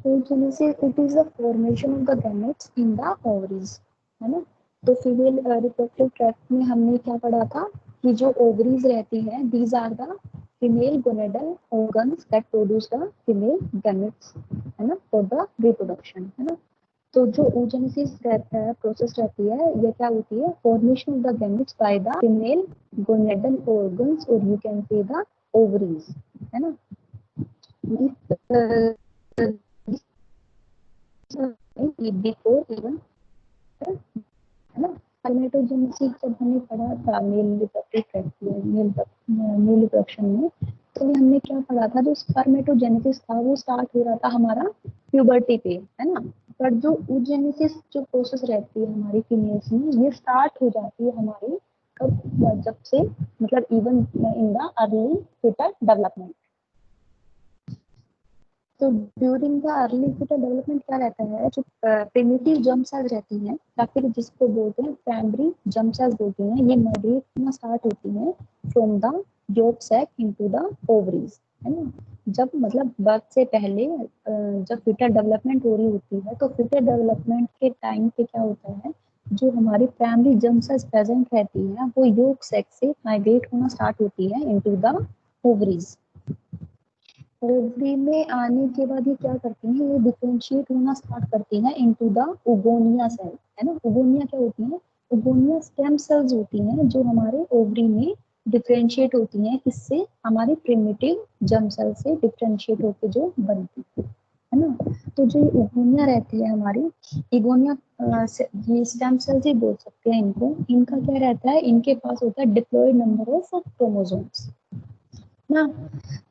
oogenesis it is the formation of the gametes in the ovaries, है ना। तो female reproductive tract में हमने क्या पढ़ा था कि जो ओवरीज रहती हैं these are the female gonadal organs that produce the female gametes, है ना, फॉर द रिप्रोडक्शन, है ना। तो जो oogenesis रहता है प्रोसेस रहती है ये क्या होती है, formation of the gametes by the female gonadal organs और you can say the ovaries, है ना। बिफोर इवन, है ना। स्पर्मेटोजेनेसिस जब हमने पढ़ा था मेल रिप्रोडक्शन में, तो हमने क्या पढ़ा था, जो स्पर्मेटोजेनेसिस था वो स्टार्ट हो रहा था हमारा प्यूबर्टी पे, है ना। पर जो oogenesis जो प्रोसेस रहती है हमारी फीमेल्स में ये स्टार्ट हो जाती है हमारी कब, जब से मतलब even in the early foetal development. तो during the early foetal development क्या रहता है, जो प्रिमिटिव जर्म सेल्स रहती हैं या फिर जिसको बोलते हैं प्राइमरी जर्म सेल्स बोलते हैं, ये माइग्रेट होना स्टार्ट होती हैं from the yolk sac into the ovaries, है ना। जब मतलब बर्थ से पहले जब फीटल डेवलपमेंट हो रही होती है तो फीटल डेवलपमेंट के टाइम पे क्या होता है, जो हमारी प्राइमरी जर्म सेल्स प्रेजेंट रहती है वो yolk sac से माइग्रेट होना स्टार्ट होती है इनटू द ओवरीज। ओवरी में आने के बाद ये क्या करती हैं, ये डिफरेंशिएट होना स्टार्ट करती हैं इनटू द ओगोनिया सेल, है ना। ओगोनिया क्या होती है, ओगोनिया स्टेम सेल्स होती हैं जो हमारे ओवरी में डिफरेंशिएट होती हैं, किससे, हमारे प्रिमिटिव जर्म सेल से डिफरेंशिएट होकर जो बनती है ना। तो जो ये ओगोनिया रहती है हमारी इगोनिया, ये स्टेम सेल्स ही बोल सकते हैं इनको, इनका क्या रहता है, इनके पास होता है डिप्लॉयड नंबर ऑफ क्रोमोसोम्स ना।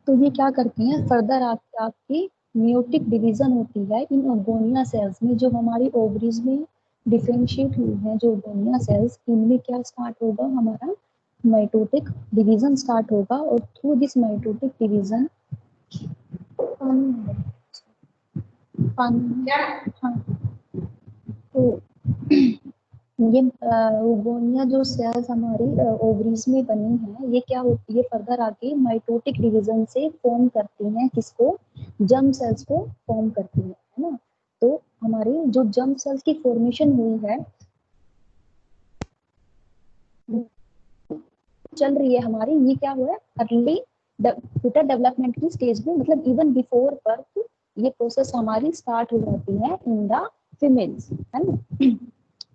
तो ये क्या करती हैं, फर्दर आपकी मियोटिक डिवीजन होती है इन ओगोनिया सेल्स में, जो हमारी ओवरीज में डिफरेंशिएट हुई है जो ओगोनिया सेल्स, इनमें क्या स्टार्ट होगा, हमारा माइटोटिक डिवीजन स्टार्ट होगा। और थ्रू दिस माइटोटिक डिवीजन हाँ, तो ये ओगोनिया जो सेल्स हमारी ओवरीज में बनी है ये क्या होती है, फर्दर आके माइटोटिक डिवीजन से फॉर्म करती हैं किसको, जर्म सेल्स को फॉर्म करती है ना। तो हमारी जो जर्म सेल्स की फॉर्मेशन हुई है चल रही है हमारी, ये क्या हुआ है, अर्ली फीटल डेवलपमेंट की स्टेज में, मतलब इवन बिफोर बर्थ ये प्रोसेस हमारी स्टार्ट हो जाती है इन द फीमेल्स, है ना।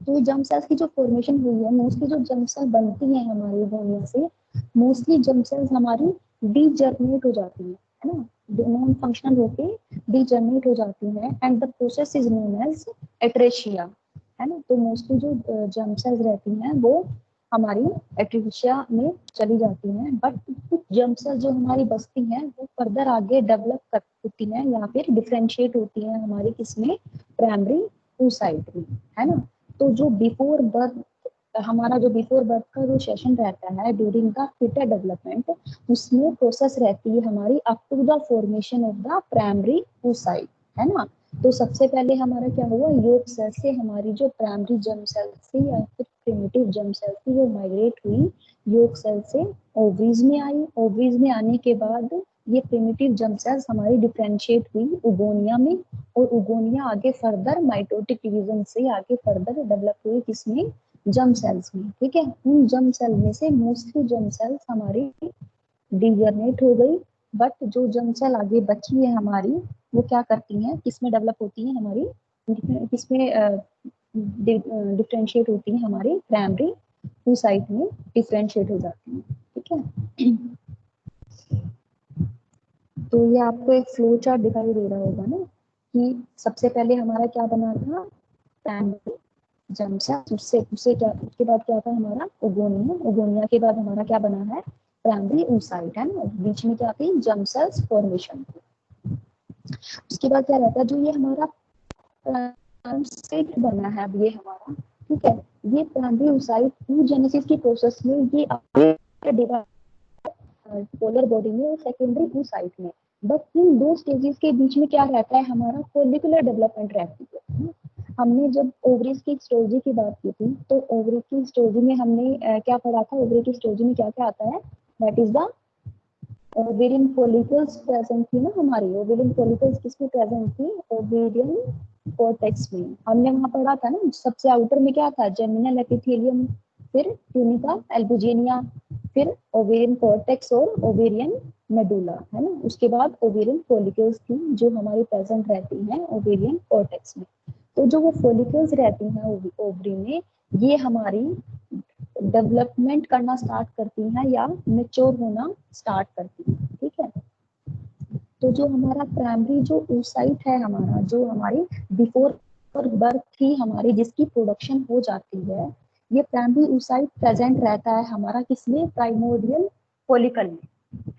तो जर्म सेल्स की जो फॉर्मेशन हुई है, मोस्टली जो जर्म सेल बनती है हमारी गोनिया से, मोस्टली जर्म सेल्स हमारी डीजर्मिनेट हो जाती है ना, नॉन फंक्शनल होके डीजर्मिनेट हो जाती है and the process is known as atresia, है ना। तो मोस्टली जो जर्म सेल्स रहती हैं वो हमारी एट्रेशिया में चली जाती हैं, बट कुछ जर्म सेल्स जो हमारी बचती हैं वो फर्दर आगे डेवलप कर होती हैं या फिर डिफरेंशिएट होती हैं हमारी किसमें, प्राइमरी oocyte में, है ना। तो जो बिफोर बर्थ हमारा जो बिफोर बर्थ का जो सेशन रहता है ड्यूरिंग द फीटल डेवलपमेंट, उसमें प्रोसेस रहती है हमारी up to the formation of the primary oocyte, है ना। तो सबसे पहले हमारा क्या हुआ, योग सेल से हमारी जो प्राइमरी जर्म सेल थी या फिर प्रिमिटिव जर्म सेल थी वो माइग्रेट हुई योग सेल से ओवरीज में आई। ओवरीज में आने के बाद ये प्रिमिटिव जर्म सेल्स हमारी डिफरेंशिएट हुई उगोनिया में, और उगोनिया आगे फर्दर माइटोटिक डिवीजन से आगे फर्दर डेवलप हुई किसमें, जर्म सेल्स में, ठीक है। उन जर्म सेल में से मोस्टली जर्म सेल्स हमारी डीजनरेट हो गई, बट जो जर्म सेल आगे बची है हमारी वो क्या करती हैं, किसमें डेवलप होती है हमारी, किसमें डिफरेंशिएट होती है हमारी प्राइमरी oocyte में डिफरेंशिएट हो जाती है, ठीक है। तो ये आपको एक फ्लो चार्ट दिखाई दे रहा होगा ना, कि सबसे पहले हमारा क्या बना था, प्राइमरी जर्म सेल, उससे उससे क्या, उसके बाद क्या था हमारा ओगोनिया, ओगोनिया के बाद हमारा क्या बना है, प्राइमरी oocyte, है ना। बीच में क्या थी, जर्म सेल्स फॉर्मेशन। उसके बाद क्या रहता है, जो ये हमारा सेट बना है अब ये हमारा, ठीक है। ये प्राइमरी oocyte oogenesis की प्रोसेस में ये पोलर बॉडी में और सेकेंडरी oocyte में, बट इन दो स्टेजेस के बीच में क्या रहता है, हमारा फोलिकुलर डेवलपमेंट रहती है। हमने जब ओवरीज की हिस्टोलॉजी की बात की थी तो ओवरी की हिस्टोलॉजी में हमने क्या पढ़ा था, ओवरी की हिस्टोलॉजी में क्या क्या आता है, that is the ovarian follicles present थी ना हमारी, ओवेरियन फॉलिकल्स किसमें प्रेजेंट थी, ओवेरियन कॉर्टेक्स में। हमने वहां पढ़ा था ना, सबसे आउटर में क्या था, जर्मिनल एपिथेलियम, फिर ट्यूनिका एल्बुजिनिया, फिर ओवेरियन कॉर्टेक्स और ओवेरियन मेडुला, है ना। उसके बाद ओवेरियन फॉलिकल्स थी जो हमारी प्रेजेंट रहती हैं ओवेरियन कॉर्टेक्स में। तो जो वो फॉलिकल्स रहती हैं ओवरी में, ये हमारी डेवलपमेंट करना स्टार्ट करती हैं या मेच्योर होना स्टार्ट करती हैं, ठीक है। तो जो हमारा प्राइमरी जो oocyte है हमारा, जो हमारी बिफोर बर्थ थी हमारी, जिसकी प्रोडक्शन हो जाती है, ये प्राइमरी oocyte प्रेजेंट रहता है हमारा किसमें, प्राइमोर्डियल फॉलिकल में,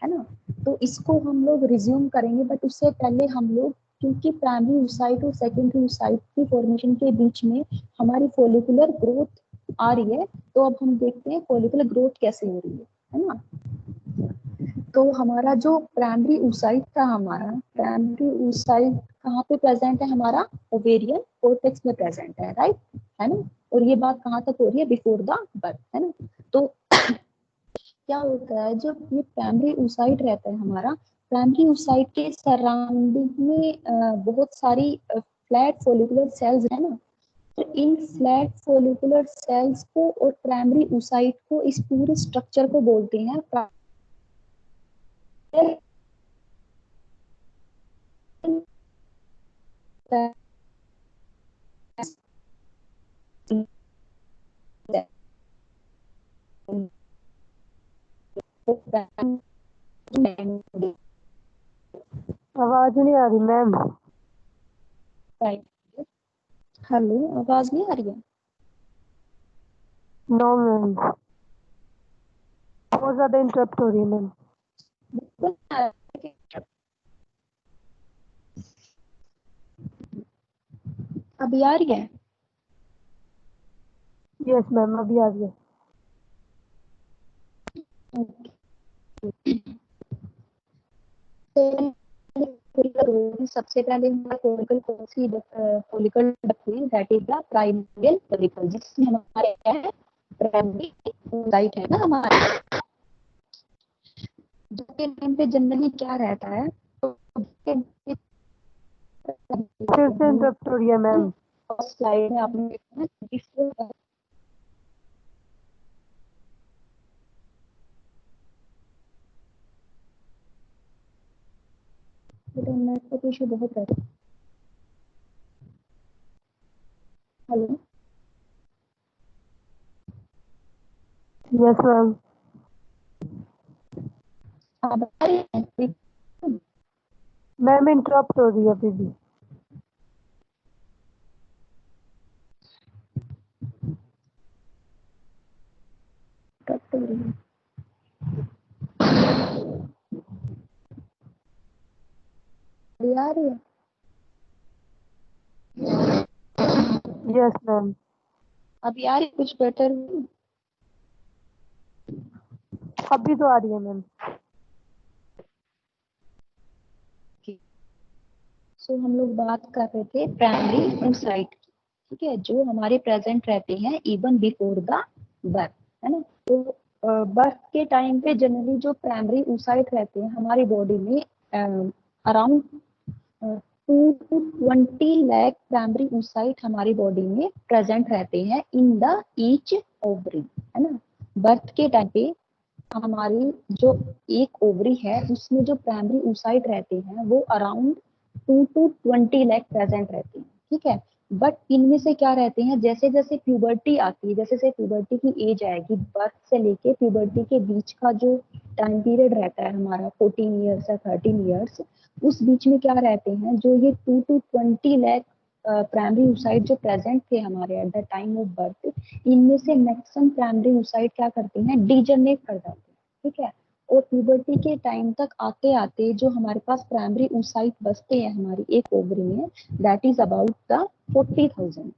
है ना। तो इसको हम लोग रिज्यूम करेंगे, बट उससे पहले हम लोग, क्योंकि प्राइमरी oocyte और सेकेंडरी oocyte की फॉर्मेशन के बीच में हमारी फॉलिकुलर ग्रोथ आ रही है, तो अब हम देखते हैं फॉलिकुलर ग्रोथ कैसे हो रही है ना। तो हमारा जो प्राइमरी oocyte था, हमारा प्राइमरी oocyte कहाँ पे प्रेजेंट है, हमारा ओवेरियन कॉर्टेक्स में प्रेजेंट है, राइट, है ना। और ये बात कहाँ तक हो रही है, बिफोर द बर्थ, है ना। तो क्या होता है, जब ये प्राइमरी oocyte रहता है हमारा, प्राइमरी oocyte के सराउंडिंग में बहुत सारी फ्लैट फॉलिकुलर सेल्स है ना। तो इन फ्लैट फॉलिकुलर सेल्स को और प्राइमरी oocyte को, इस पूरे स्ट्रक्चर को बोलते हैं आवाज नहीं आ रही मैम। हेलो, आवाज नहीं आ रही है? नो मैम, बहुत ज्यादा इंटरप्ट हो रही है मैम। अभी आ रही है? यस मैम, अभी आ रही है। सबसे पहले हमारा फॉलिकल कौन सी follicle that is the primordial follicle, जिसमें हमारे क्या है, प्राइमरी oocyte है ना हमारा। जिसके टाइम पे जनरली क्या रहता है, फिर से इंटरप्ट हो रही है मैम। स्लाइड में आपने देखा ना, नेटवर्क इशू बहुत रहता है। हेलो, यस मैम, आप बता रही हैं? मैम इंटरप्ट हो रही है अभी भी। कट हो रही है। अभी आ रही है? यस मैम, अभी आ रही है कुछ बेटर? अभी तो आ रही है मैम। सो हम लोग बात कर रहे थे प्राइमरी oocyte की, ठीक है, जो हमारे प्रेजेंट रहते हैं इवन बिफोर द बर्थ, है ना। तो बर्थ के टाइम पे जनरली जो प्राइमरी oocyte रहते हैं हमारी बॉडी में, around 2 to 20 lakh primary oocyte हमारी बॉडी में प्रेजेंट रहते हैं इन द ईच ओवरी, है ना। बर्थ के टाइम पे हमारी जो एक ओवरी है उसमें जो प्राइमरी oocyte रहते हैं वो अराउंड 2 to 20 लाख प्रेजेंट रहते हैं, ठीक है। बट इनमें से क्या रहते हैं, जैसे जैसे प्यूबर्टी आती है, जैसे जैसे प्यूबर्टी की एज आएगी, बर्थ से लेके प्यूबर्टी के बीच का जो टाइम पीरियड रहता है हमारा 14 ईयर्स या 13 ईयर्स, उस बीच में क्या रहते हैं, जो ये 2 to 20 लाख प्राइमरी oocyte जो प्रेजेंट थे हमारे at the time of birth, इनमें से मैक्सिमम प्राइमरी oocyte क्या करते हैं, डीजनरेट कर जाते हैं, ठीक है। और प्यूबर्टी के टाइम तक आते आते जो हमारे पास प्राइमरी oocyte बचते हैं हमारी एक ओवरी में, दैट इज अबाउट द 40,000,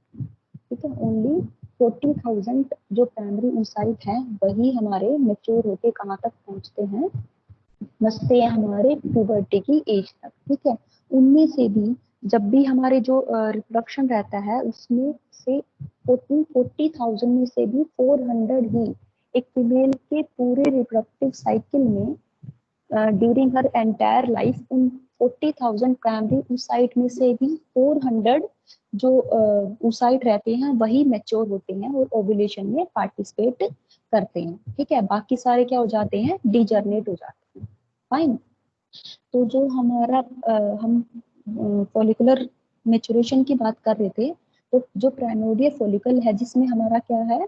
ठीक है। ओनली 40,000 जो प्राइमरी oocyte हैं वही हमारे मेच्योर होके कहाँ तक पहुंचते हैं, बचते हैं हमारे प्यूबर्टी की एज तक, ठीक है। उनमें से भी जब भी हमारे जो रिप्रोडक्शन रहता है उसमें से 40,000 में से भी 400 ही एक फीमेल के पूरे रिप्रोडक्टिव साइकिल में ड्यूरिंग हर एंटायर लाइफ उन 40,000 प्राइमरी oocyte में से भी 400 जो oocyte रहते हैं वही मैच्योर होते हैं और ओव्यूलेशन में पार्टिसिपेट करते हैं। ठीक है, बाकी सारे क्या हो जाते हैं, डिजर्नेट हो जाते हैं। फाइन। तो जो हमारा हम फॉलिकुलर मेचुरेशन की बात कर रहे थे, तो जो प्राइमोडियल फॉलिकल है जिसमें हमारा क्या है,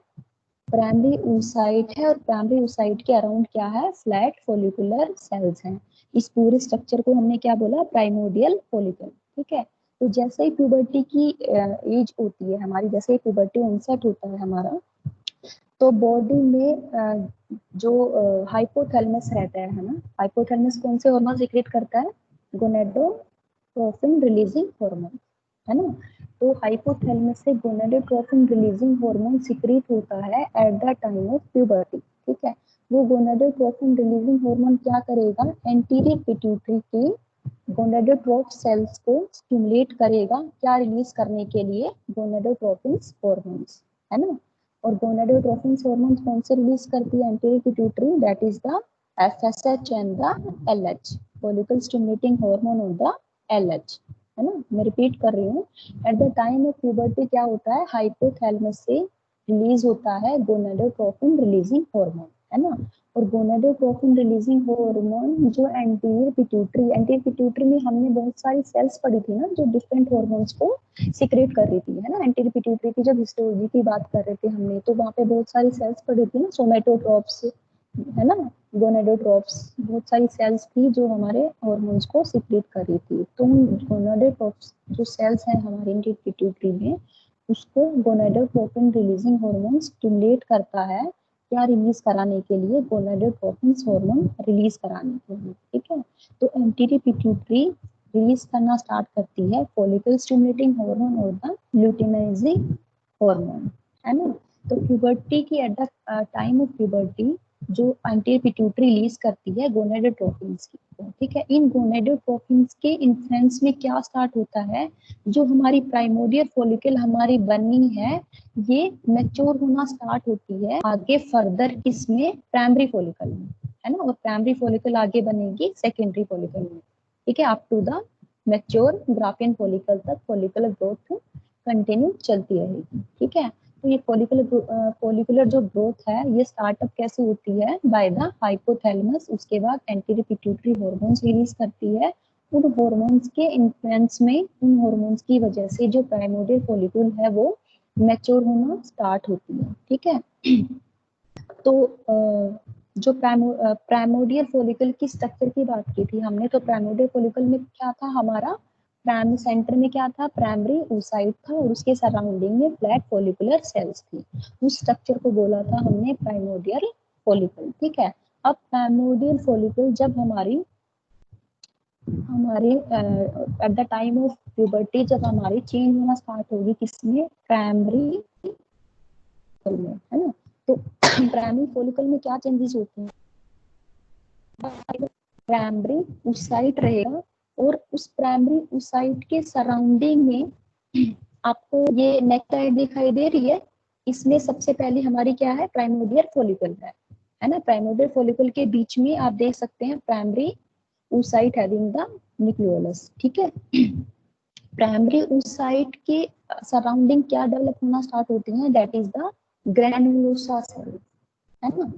प्राइमरी oocyte है और प्राइमरी oocyte के अराउंड क्या है, फ्लैट फॉलिकुलर सेल्स हैं। इस पूरे स्ट्रक्चर को हमने क्या बोला, प्राइमोडियल फॉलिकल। ठीक है, तो जैसे ही प्यूबर्टी की एज होती है हमारी, जैसे ही प्यूबर्टी ऑनसेट होता है हमारा, तो बॉडी में जो हाइपोथैलेमस रहता है ना, हाइपोथैलेमस कौन से हार्मोन सीक्रेट करता है, गोनेडोट्रोपिन रिलीजिंग हार्मोन, है ना। तो हाइपोथैलेमस से गोनेडोट्रोपिन रिलीजिंग हार्मोन सीक्रेट होता है at the time of puberty. ठीक है, वो गोनेडोट्रोपिन रिलीजिंग हार्मोन क्या करेगा, एंटीरियर पिट्यूटरी की गोनेडोट्रोप सेल्स को स्टिमुलेट करेगा, क्या रिलीज करने के लिए, गोनेडोट्रोपिन हार्मोन्स, है ना। और गोनेडोट्रोपिन हार्मोन्स कौन से रिलीज करती है, anterior pituitary, that is the FSH and the LH, follicle stimulating hormone of the LH, है ना। मैं रिपीट कर रही हूँ, at the time of puberty क्या होता है, हाइपोथैलेमस से रिलीज होता है गोनेडोट्रोपिन रिलीजिंग हार्मोन, है ना। और गोनेडोट्रोपिन रिलीजिंग हार्मोन जो एंटीरियर पिट्यूटरी में हमने बहुत सारी सेल्स पढ़ी थी ना जो डिफरेंट हार्मोन्स को सीक्रेट कर रही थी, है ना। एंटीरियर पिट्यूटरी की जब हिस्टोलॉजी की बात कर रहे थे हमने, तो वहाँ पे बहुत सारी सेल्स पढ़ी थी ना, सोमेटोट्रोप्स, है ना, गोनेडोट्रोप्स, बहुत सारी सेल्स थी जो हमारे हार्मोन्स को सीक्रेट कर रही थी। तो गोनेडोट्रोप्स जो सेल्स हैं हमारे एंटीरियर पिट्यूटरी में, उसको गोनेडोट्रोपिन रिलीजिंग हार्मोन स्टिमुलेट करता है, क्या रिलीज कराने के लिए, गोनेडोट्रोपिन हार्मोन रिलीज कराने के लिए। ठीक है, तो एंटीरियर पिट्यूटरी रिलीज करना स्टार्ट करती है फॉलिकल स्टिमुलेटिंग हार्मोन और द ल्यूटिनाइजिंग हार्मोन, है ना। तो प्यूबर्टी की at the time of puberty जो एंटीरियर पिट्यूटरी रिलीज करती है गोनेडोट्रोपिन्स की, ठीक है। इन गोनेडोट्रोपिन्स के इन्फ्लुएंस में क्या स्टार्ट होता है, जो हमारी प्राइमोडियल फॉलिकल हमारी बनी है, ये मैच्योर होना स्टार्ट होती है आगे फर्दर किसमें, प्राइमरी फॉलिकल में, है ना। और प्राइमरी फॉलिकल आगे बनेगी सेकेंडरी फॉलिकल में। ठीक है, up to the mature Graafian follicle तक फॉलिकुलर ग्रोथ कंटिन्यू चलती रहेगी। ठीक है, तो ये फॉलिकुलर जो ग्रोथ है ये स्टार्टअप कैसे होती है, बाय द हाइपोथैलेमस, उसके बाद एंटीरियर पिट्यूटरी हार्मोन्स रिलीज करती है। उन हार्मोन्स के इन्फ्लुएंस में, उन हार्मोन्स की वजह से जो प्राइमोडियल फॉलिकल है वो मैच्योर होना स्टार्ट होती है। ठीक है, तो जो प्राइमोडियल फॉलिकल की स्ट्रक्चर की बात की थी हमने, तो प्राइमोडियल फॉलिकल में क्या था हमारा, प्राइमरी सेंटर में क्या था, प्राइमरी oocyte था और उसके सराउंडिंग में फ्लैट फॉलिकुलर सेल्स थी। उस स्ट्रक्चर को बोला था हमने प्राइमोडियल फॉलिकल। ठीक है, अब प्राइमोडियल फॉलिकल जब हमारी at the time of puberty जब हमारी चेंज होना स्टार्ट होगी किसमें, प्राइमरी में, है ना। तो प्राइमरी फॉलिकल में क्या चेंजेस होते हैं, प्राइमरी oocyte रहेगा और उस प्राइमरी oocyte के सराउंडिंग में आपको ये नेक्टाइड दिखाई दे रही है, इसमें सबसे पहले हमारी क्या है, प्राइमोडियल फॉलिकल है ना। प्राइमोडियल फॉलिकल के बीच में आप देख सकते हैं primary oocyte having the nucleolus. ठीक है, प्राइमरी oocyte के सराउंडिंग क्या डेवलप होना स्टार्ट होती है, that is the granulosa cell, है ना।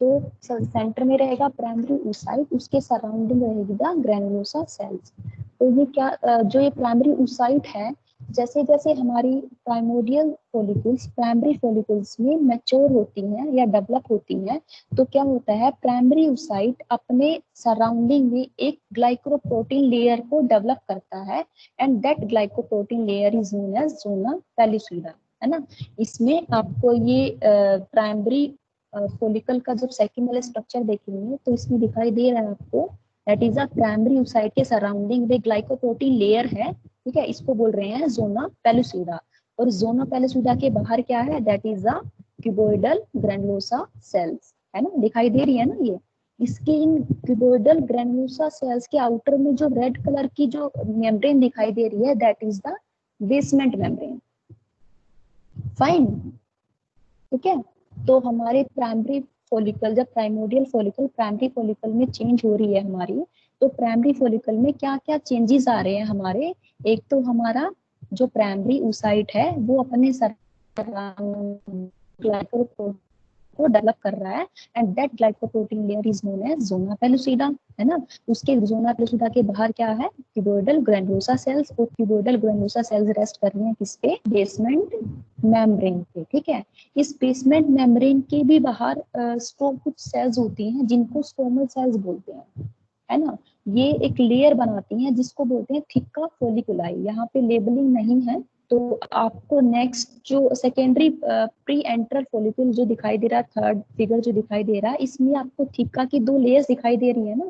तो सेंटर में रहेगा प्राइमरी oocyte, उसके सराउंडिंग रहेगी द ग्रैनुलोसा सेल्स। तो ये क्या जो ये प्राइमरी oocyte है, जैसे जैसे हमारी प्राइमोडियल फॉलिकल्स प्राइमरी फॉलिकल्स में मैच्योर होती हैं या डेवलप होती हैं, तो क्या होता है, प्राइमरी oocyte अपने सराउंडिंग में एक ग्लाइकोप्रोटीन लेयर को डेवलप करता है, and that glycoprotein layer is known as zona pellucida, है ना। इसमें आपको ये प्राइमरी फॉलिकल का जब सेकंड वाला स्ट्रक्चर देखेंगे तो इसमें दिखाई दे रहा है आपको, that is a primary oocyte के सराउंडिंग में ग्लाइकोप्रोटीन लेयर है। ठीक है, इसको बोल रहे हैं ज़ोना पेलुसिडा, और ज़ोना पेलुसिडा के बाहर क्या है, that is a cuboidal granulosa sales, है ना, दिखाई दे रही है ना ये। इसके इन क्यूबोइडल ग्रैनुलोसा सेल्स के आउटर में जो रेड कलर की जो मेम्ब्रेन दिखाई दे रही है, that is the basement membrane. Fine, ठीक है। तो हमारे प्राइमरी फॉलिकल, जब प्राइमोडियल फॉलिकल प्राइमरी फॉलिकल में चेंज हो रही है हमारी, तो प्राइमरी फॉलिकल में क्या क्या चेंजेस आ रहे हैं हमारे। एक तो हमारा जो प्राइमरी oocyte है वो अपने ग्लाइकोप्रोटीन को डेवलप कर रहा है, and that glycoprotein layer is known as zona pellucida, है ना। उसके ज़ोना पेलुसिडा के बाहर क्या है, क्यूबोइडल ग्रैनुलोसा सेल्स, और क्यूबोइडल ग्रैनुलोसा सेल्स रेस्ट कर रही हैं किस पे, बेसमेंट मेम्ब्रेन पे, ठीक है। इस बेसमेंट मेम्ब्रेन के भी बाहर कुछ सेल्स होती हैं जिनको स्टोमल सेल्स बोलते हैं, है ना। ये एक लेयर बनाती हैं जिसको बोलते हैं थिक्का फोलिकुलाई। यहाँ पे लेबलिंग नहीं है, तो आपको नेक्स्ट जो सेकेंडरी प्री एंट्रल फॉलिकल जो दिखाई दे रहा है, थर्ड फिगर जो दिखाई दे रहा है, इसमें आपको थिक्का की 2 लेयर्स दिखाई दे रही है ना।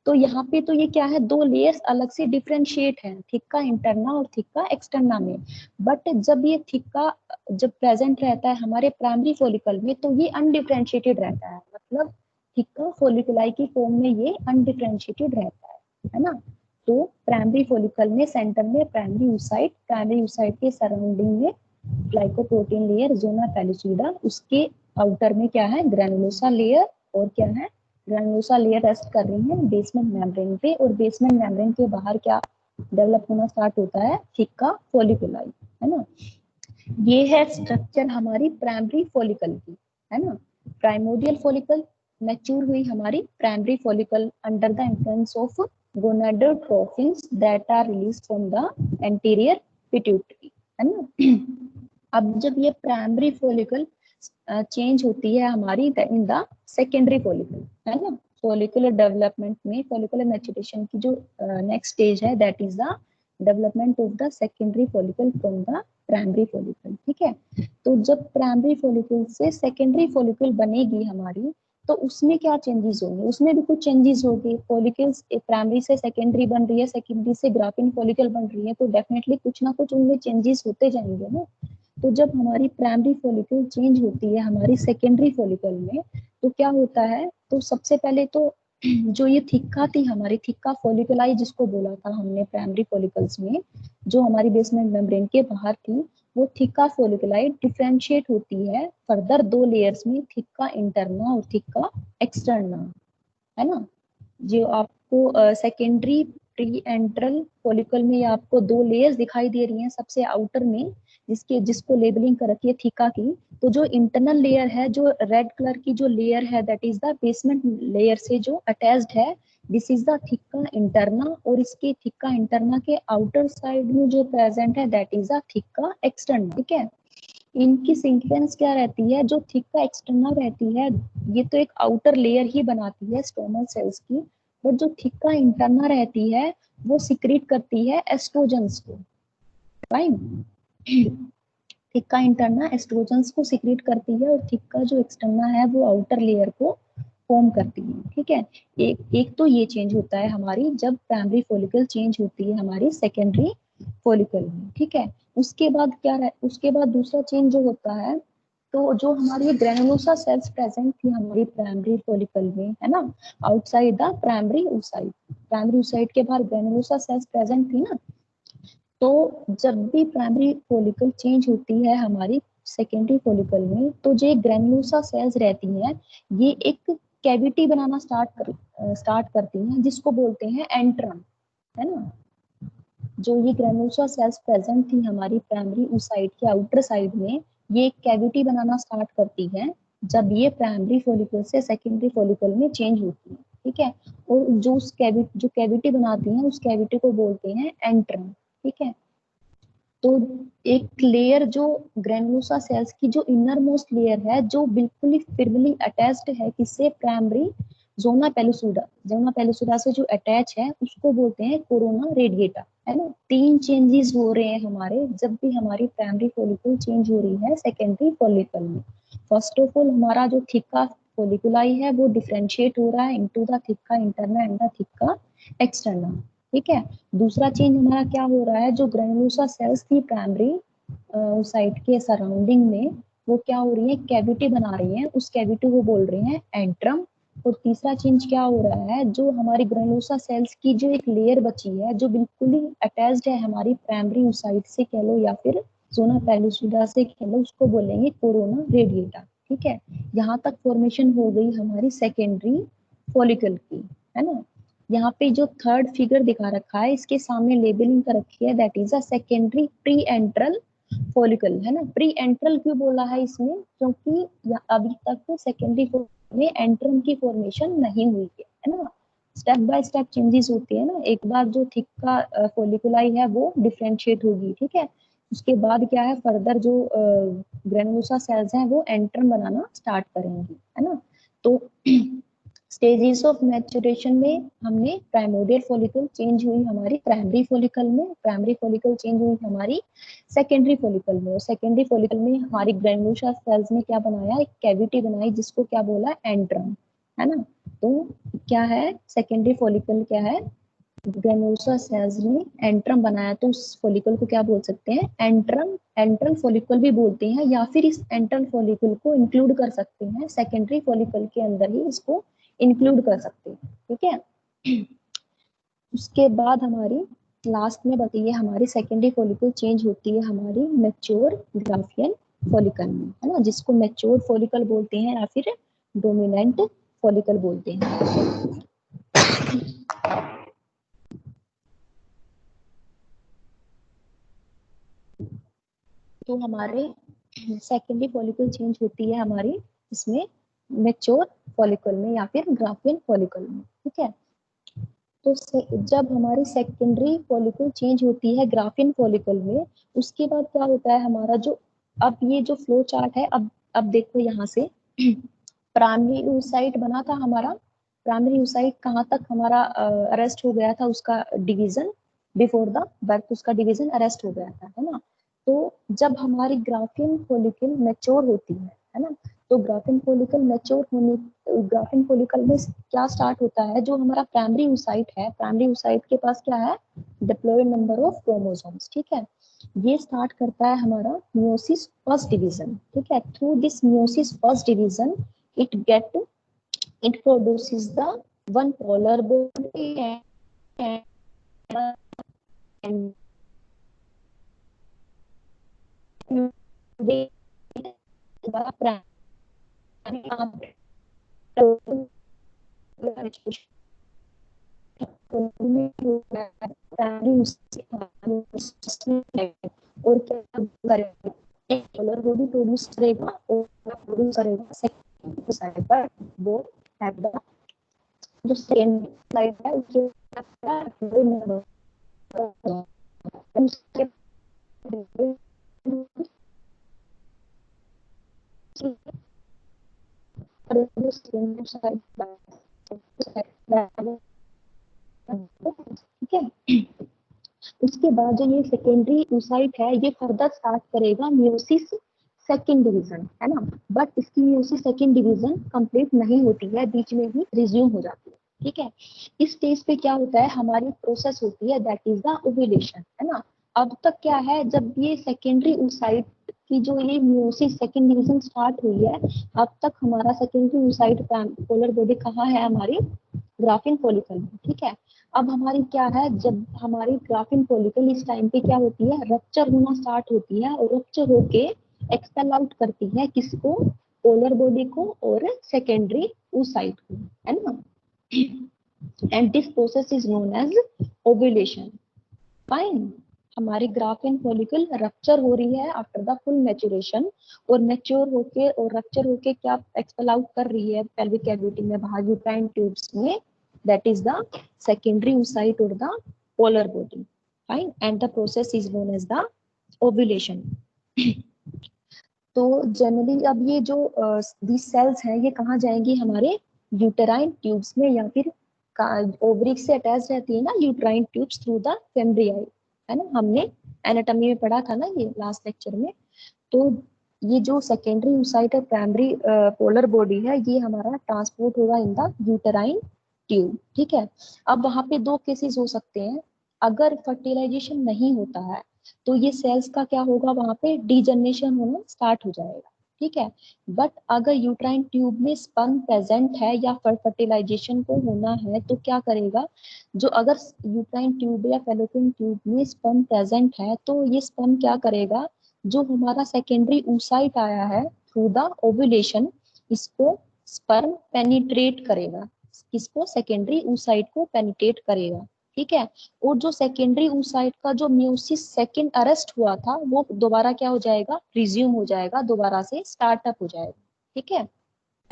तो यहाँ पे तो ये क्या है, 2 लेयर्स अलग से डिफरेंशिएट है, थिक्का इंटरना और थिक्का एक्सटर्ना में। बट जब ये थिक्का जब प्रेजेंट रहता है हमारे प्राइमरी फॉलिकल में, तो ये अनडिफरेंशिएटेड रहता है, मतलब थिक्का फोलिकुलाई की फॉर्म में ये अनडिफरेंशिएटेड रहता है ना। तो प्राइमरी फॉलिकल में सेंटर में प्राइमरी oocyte के सराउंडिंग में ग्लाइकोप्रोटीन लेयर ज़ोना पेलुसिडा, उसके आउटर में क्या है, ग्रैनुलोसा लेयर, और क्या है, ग्रैनुलोसा लेयर रेस्ट कर रही है बेसमेंट मेम्ब्रेन पे, और बेसमेंट मेम्ब्रेन के बाहर क्या डेवलप होना स्टार्ट होता है, थिक्का फोलिकुलाई, है ना। ये है स्ट्रक्चर हमारी प्राइमरी फॉलिकल की, है ना। प्राइमोडियल फॉलिकल मैच्योर हुई हमारी primary follicle under the influence of gonadotrophins that are released from the anterior pituitary, है ना। अब जब ये प्राइमरी फॉलिकल चेंज होती है हमारी इन द सेकेंडरी फॉलिकल, है ना। फॉलिकुलर डेवलपमेंट में फॉलिकुलर मैच्योरेशन की जो नेक्स्ट स्टेज है, that is the development of the secondary follicle from the primary follicle, ठीक है। तो जब प्राइमरी फॉलिकल से सेकेंडरी फॉलिकल बनेगी हमारी, तो उसमें क्या चेंजेस होंगे, उसमें भी कुछ चेंजेस होंगे। फॉलिकल्स प्राइमरी से सेकेंडरी बन रही है, सेकेंडरी से ग्राफिन फॉलिकल बन रही है, तो डेफिनेटली कुछ ना कुछ उनमें चेंजेस होते जाएंगे ना। तो जब हमारी प्राइमरी फॉलिकल चेंज होती है हमारी सेकेंडरी फॉलिकल में, तो क्या होता है, तो सबसे पहले तो जो ये थिक्का थी हमारी, थिक्का फॉलिकुलाई जिसको बोला था हमने प्राइमरी फॉलिकल्स में, जो हमारी बेसमेंट मेम्ब्रेन के बाहर थी, वो थिक्का फोलिकुलाई डिफरेंशिएट होती है फर्दर 2 लेयर्स में, थिक्का इंटरना और थिक्का एक्सटर्ना, है ना। जो आपको सेकेंडरी प्री एंट्रल फॉलिकल में आपको 2 लेयर्स दिखाई दे रही हैं सबसे आउटर में, जिसको लेबलिंग कर रखी है थिक्का की। तो जो इंटरनल लेयर है, जो रेड कलर की जो लेयर है, that is the basement layer से जो अटैच्ड है, this is the theca interna, और इसके थिक्का इंटरना के आउटर साइड में जो प्रेजेंट है, that is the theca externa, ठीक है। इनकी सीक्वेंस क्या रहती है, जो थिक्का एक्सटर्ना रहती है, ये तो एक आउटर लेयर ही बनाती है स्टोमल सेल्स की, बट जो थिक्का इंटरना रहती है वो सिक्रीट करती है एस्ट्रोजन्स को, राइट। थिक्का इंटरना एस्ट्रोजन्स को सिक्रीट करती है, और थिक्का जो एक्सटर्ना है वो आउटर लेयर को फॉर्म करती है, ठीक है। एक तो ये चेंज होता है हमारी जब प्राइमरी फॉलिकल चेंज होती है हमारी सेकेंडरी फॉलिकल में, ठीक है। उसके बाद उसके बाद दूसरा चेंज जो होता है, तो जो हमारी ग्रेनुलोसा सेल्स प्रेजेंट थी हमारी प्राइमरी फॉलिकल में, है ना, आउटसाइड द प्राइमरी oocyte के बाहर ग्रेनुलोसा सेल्स प्रेजेंट थी ना। तो जब भी प्राइमरी फॉलिकल चेंज होती है हमारी सेकेंडरी फॉलिकल में, तो जो ग्रेनुलोसा सेल्स रहती हैं, ये एक कैविटी बनाना स्टार्ट करती हैं, जिसको बोलते हैं एंट्रम, है ना। जो ये ग्रेनुलोसा सेल्स प्रेजेंट थी हमारी प्राइमरी oocyte के आउटर साइड में, ये एक कैविटी बनाना स्टार्ट करती है जब ये प्राइमरी फॉलिकल से सेकेंडरी फॉलिकल में चेंज होती है, ठीक है। और जो कैविटी बनाती हैं, उस कैविटी को बोलते हैं एंट्रम, ठीक है। तो एक लेयर जो ग्रेनुलोसा सेल्स की जो इनर मोस्ट लेयर है, जो बिल्कुल ही फिर्मली अटैच्ड है किससे, प्राइमरी ज़ोना पेलुसिडा से जो अटैच है, उसको बोलते हैं कोरोना रेडिएटा, है ना। 3 चेंजेस हो रहे हैं हमारे जब भी हमारी प्राइमरी फॉलिकल चेंज हो रही है सेकेंडरी फॉलिकल में। फर्स्ट ऑफ ऑल हमारा जो थिक्का फॉलिकुलाई है वो डिफरेंशिएट हो रहा है into the theca interna and the theca externa, ठीक है। दूसरा चेंज हमारा क्या हो रहा है, जो ग्रेनुलोसा सेल्स थी प्राइमरी oocyte के सराउंडिंग में, वो क्या हो रही है, कैविटी बना रही है, उस कैविटी को बोल रहे हैं एंट्रम। और तीसरा चेंज क्या हो रहा है, जो हमारी ग्रेनुलोसा सेल्स की जो एक लेयर बची है, जो बिल्कुल ही अटैच्ड है हमारी प्राइमरी oocyte से कह लो या फिर ज़ोना पेलुसिडा से कह लो, उसको बोलेंगे कोरोना रेडिएटा, ठीक है, यहाँ तक फॉर्मेशन हो गई हमारी सेकेंडरी फॉलिकल की, है ना। यहाँ पे जो थर्ड फिगर दिखा रखा है इसके सामने लेबलिंग कर रखी है, that is a secondary pre enteral follicle, है ना। प्री एंट्रल क्यों बोला है इसमें, क्योंकि अभी तक सेकेंडरी में एंट्रम की फॉर्मेशन नहीं हुई है ना। स्टेप बाय स्टेप चेंजेस होती है ना, एक बार जो थिक का फॉलिकुलाई है वो डिफ्रेंशिएट होगी, ठीक है। उसके बाद क्या है, फर्दर जो ग्रेनुलोसा सेल्स हैं वो एंट्रम बनाना स्टार्ट करेंगी, है ना। तो स्टेजेस ऑफ मैच्योरेशन में हमने प्राइमोडियल फॉलिकल चेंज हुई हमारी प्राइमरी फॉलिकल में, प्राइमरी फॉलिकल चेंज हुई हमारी सेकेंडरी फॉलिकल में, और सेकेंडरी फॉलिकल में हमारी ग्रेनुलोसा सेल्स ने क्या बनाया, एक कैविटी बनाई जिसको क्या बोला, एंट्रम, है ना। तो क्या है, सेकेंडरी फॉलिकल क्या है, ग्रेनुलोसा सेल्स ने एंट्रम बनाया, तो उस फॉलिकल को क्या बोल सकते हैं, एंट्रम, एंट्रल फॉलिकल भी बोलते हैं, या फिर इस एंट्रल फॉलिकल को इंक्लूड कर सकते हैं सेकेंडरी फॉलिकल के अंदर ही इसको इंक्लूड कर सकते हैं, ठीक है। उसके बाद हमारी लास्ट में बताइए, हमारी सेकेंडरी फॉलिकल चेंज होती है हमारी मैच्योर ग्राफियन फॉलिकल में, है ना, जिसको मैच्योर फॉलिकल बोलते हैं या फिर डोमिनेंट फॉलिकल बोलते हैं। तो हमारे सेकेंडरी फॉलिकल चेंज होती है हमारी इसमें मैच्योर फॉलिकल में या फिर ग्राफियन फॉलिकल में, ठीक है। तो जब हमारी सेकेंडरी फॉलिकल चेंज होती है ग्राफियन फॉलिकल में, उसके बाद क्या होता है हमारा जो, अब ये जो फ्लो चार्ट है, अब देखो यहाँ से प्राइमरी oocyte बना था हमारा, प्राइमरी oocyte कहाँ तक हमारा अरेस्ट हो गया था, उसका डिवीजन बिफोर द बर्थ, उसका डिवीजन अरेस्ट हो गया था, है ना। तो जब हमारी ग्राफियन फॉलिकल मैच्योर होती है ना, तो ग्राफियन फॉलिकल मैच्योर होने, ग्राफियन फॉलिकल में क्या स्टार्ट होता है, जो हमारा प्राइमरी oocyte है, प्राइमरी oocyte के पास क्या है, डिप्लॉयड नंबर ऑफ क्रोमोसोम्स, ठीक है। ये स्टार्ट करता है हमारा मियोसिस फर्स्ट डिवीजन, ठीक है। Through this meiosis first division it produces the one polar body and they और क्या करेगा, एक पोलर बॉडी प्रोड्यूस करेगा और प्रोड्यूस करेगा सेकेंड साइड पर, वो हैव द जो सेकेंड साइड है उसके ठीक है। उसके बाद जो ये सेकेंडरी oocyte है ये फर्दर स्टार्ट करेगा मियोसिस सेकेंड डिवीजन, है ना। बट इसकी मियोसिस सेकेंड डिवीजन कंप्लीट नहीं होती है, बीच में ही रिज्यूम हो जाती है, ठीक है। इस स्टेज पे क्या होता है, हमारी प्रोसेस होती है, दैट इज द ओव्यूलेशन, है ना। अब तक क्या है, जब ये सेकेंडरी oocyte की जो ये मियोसिस सेकेंड डिवीजन स्टार्ट हुई है, अब तक हमारा सेकेंडरी oocyte पोलर बॉडी कहाँ है, हमारी ग्राफिन फॉलिकल में, ठीक है। अब हमारी क्या है, जब हमारी ग्राफिन फॉलिकल इस टाइम पे क्या होती है, रप्चर होना स्टार्ट होती है, और रप्चर होके एक्सपेल आउट करती है किसको, पोलर बॉडी को और सेकेंडरी oocyte को, है ना। And this process is known as ovulation, fine. हमारी ग्राफिन फॉलिकल रप्चर हो रही है आफ्टर द फुल मैच्योरेशन, और मैच्योर होके और रप्चर होके क्या एक्सपेल आउट कर रही है पेल्विक कैविटी में, बाहर यूट्राइन ट्यूब्स में, that is the secondary oocyte or the polar body, fine, and the process is known as the ovulation. तो जनरली अब ये जो दी सेल्स हैं ये कहाँ जाएंगी, हमारे यूटेराइन ट्यूब्स में, या फिर ओवरिक से अटैच रहती है ना यूटेराइन ट्यूब्स थ्रू द फेम्ब्रियाई, है ना। हमने एनाटॉमी में पढ़ा था ना ये लास्ट लेक्चर में। तो ये जो सेकेंडरी oocyte और प्राइमरी पोलर बॉडी है, ये हमारा ट्रांसपोर्ट होगा इन द यूटेराइन ट्यूब, ठीक है। अब वहां पे दो केसेस हो सकते हैं, अगर फर्टिलाइजेशन नहीं होता है तो ये सेल्स का क्या होगा, वहां पे डीजनरेशन होना स्टार्ट हो जाएगा, ठीक है। बट अगर यूट्राइन ट्यूब में स्पर्म प्रेजेंट है या फर्टिलाइजेशन को होना है तो क्या करेगा, जो अगर यूट्राइन ट्यूब या फैलोपियन ट्यूब में स्पर्म प्रेजेंट है तो ये स्पर्म क्या करेगा, जो हमारा सेकेंडरी oocyte आया है थ्रू द ओव्यूलेशन इसको स्पर्म पेनिट्रेट करेगा, किसको, सेकेंडरी oocyte को पेनिट्रेट करेगा, ठीक है। और जो सेकेंडरी oocyte का जो म्यूसिस सेकंड अरेस्ट हुआ था वो दोबारा क्या हो जाएगा, रिज्यूम हो जाएगा, दोबारा से स्टार्टअप हो जाएगा, ठीक है।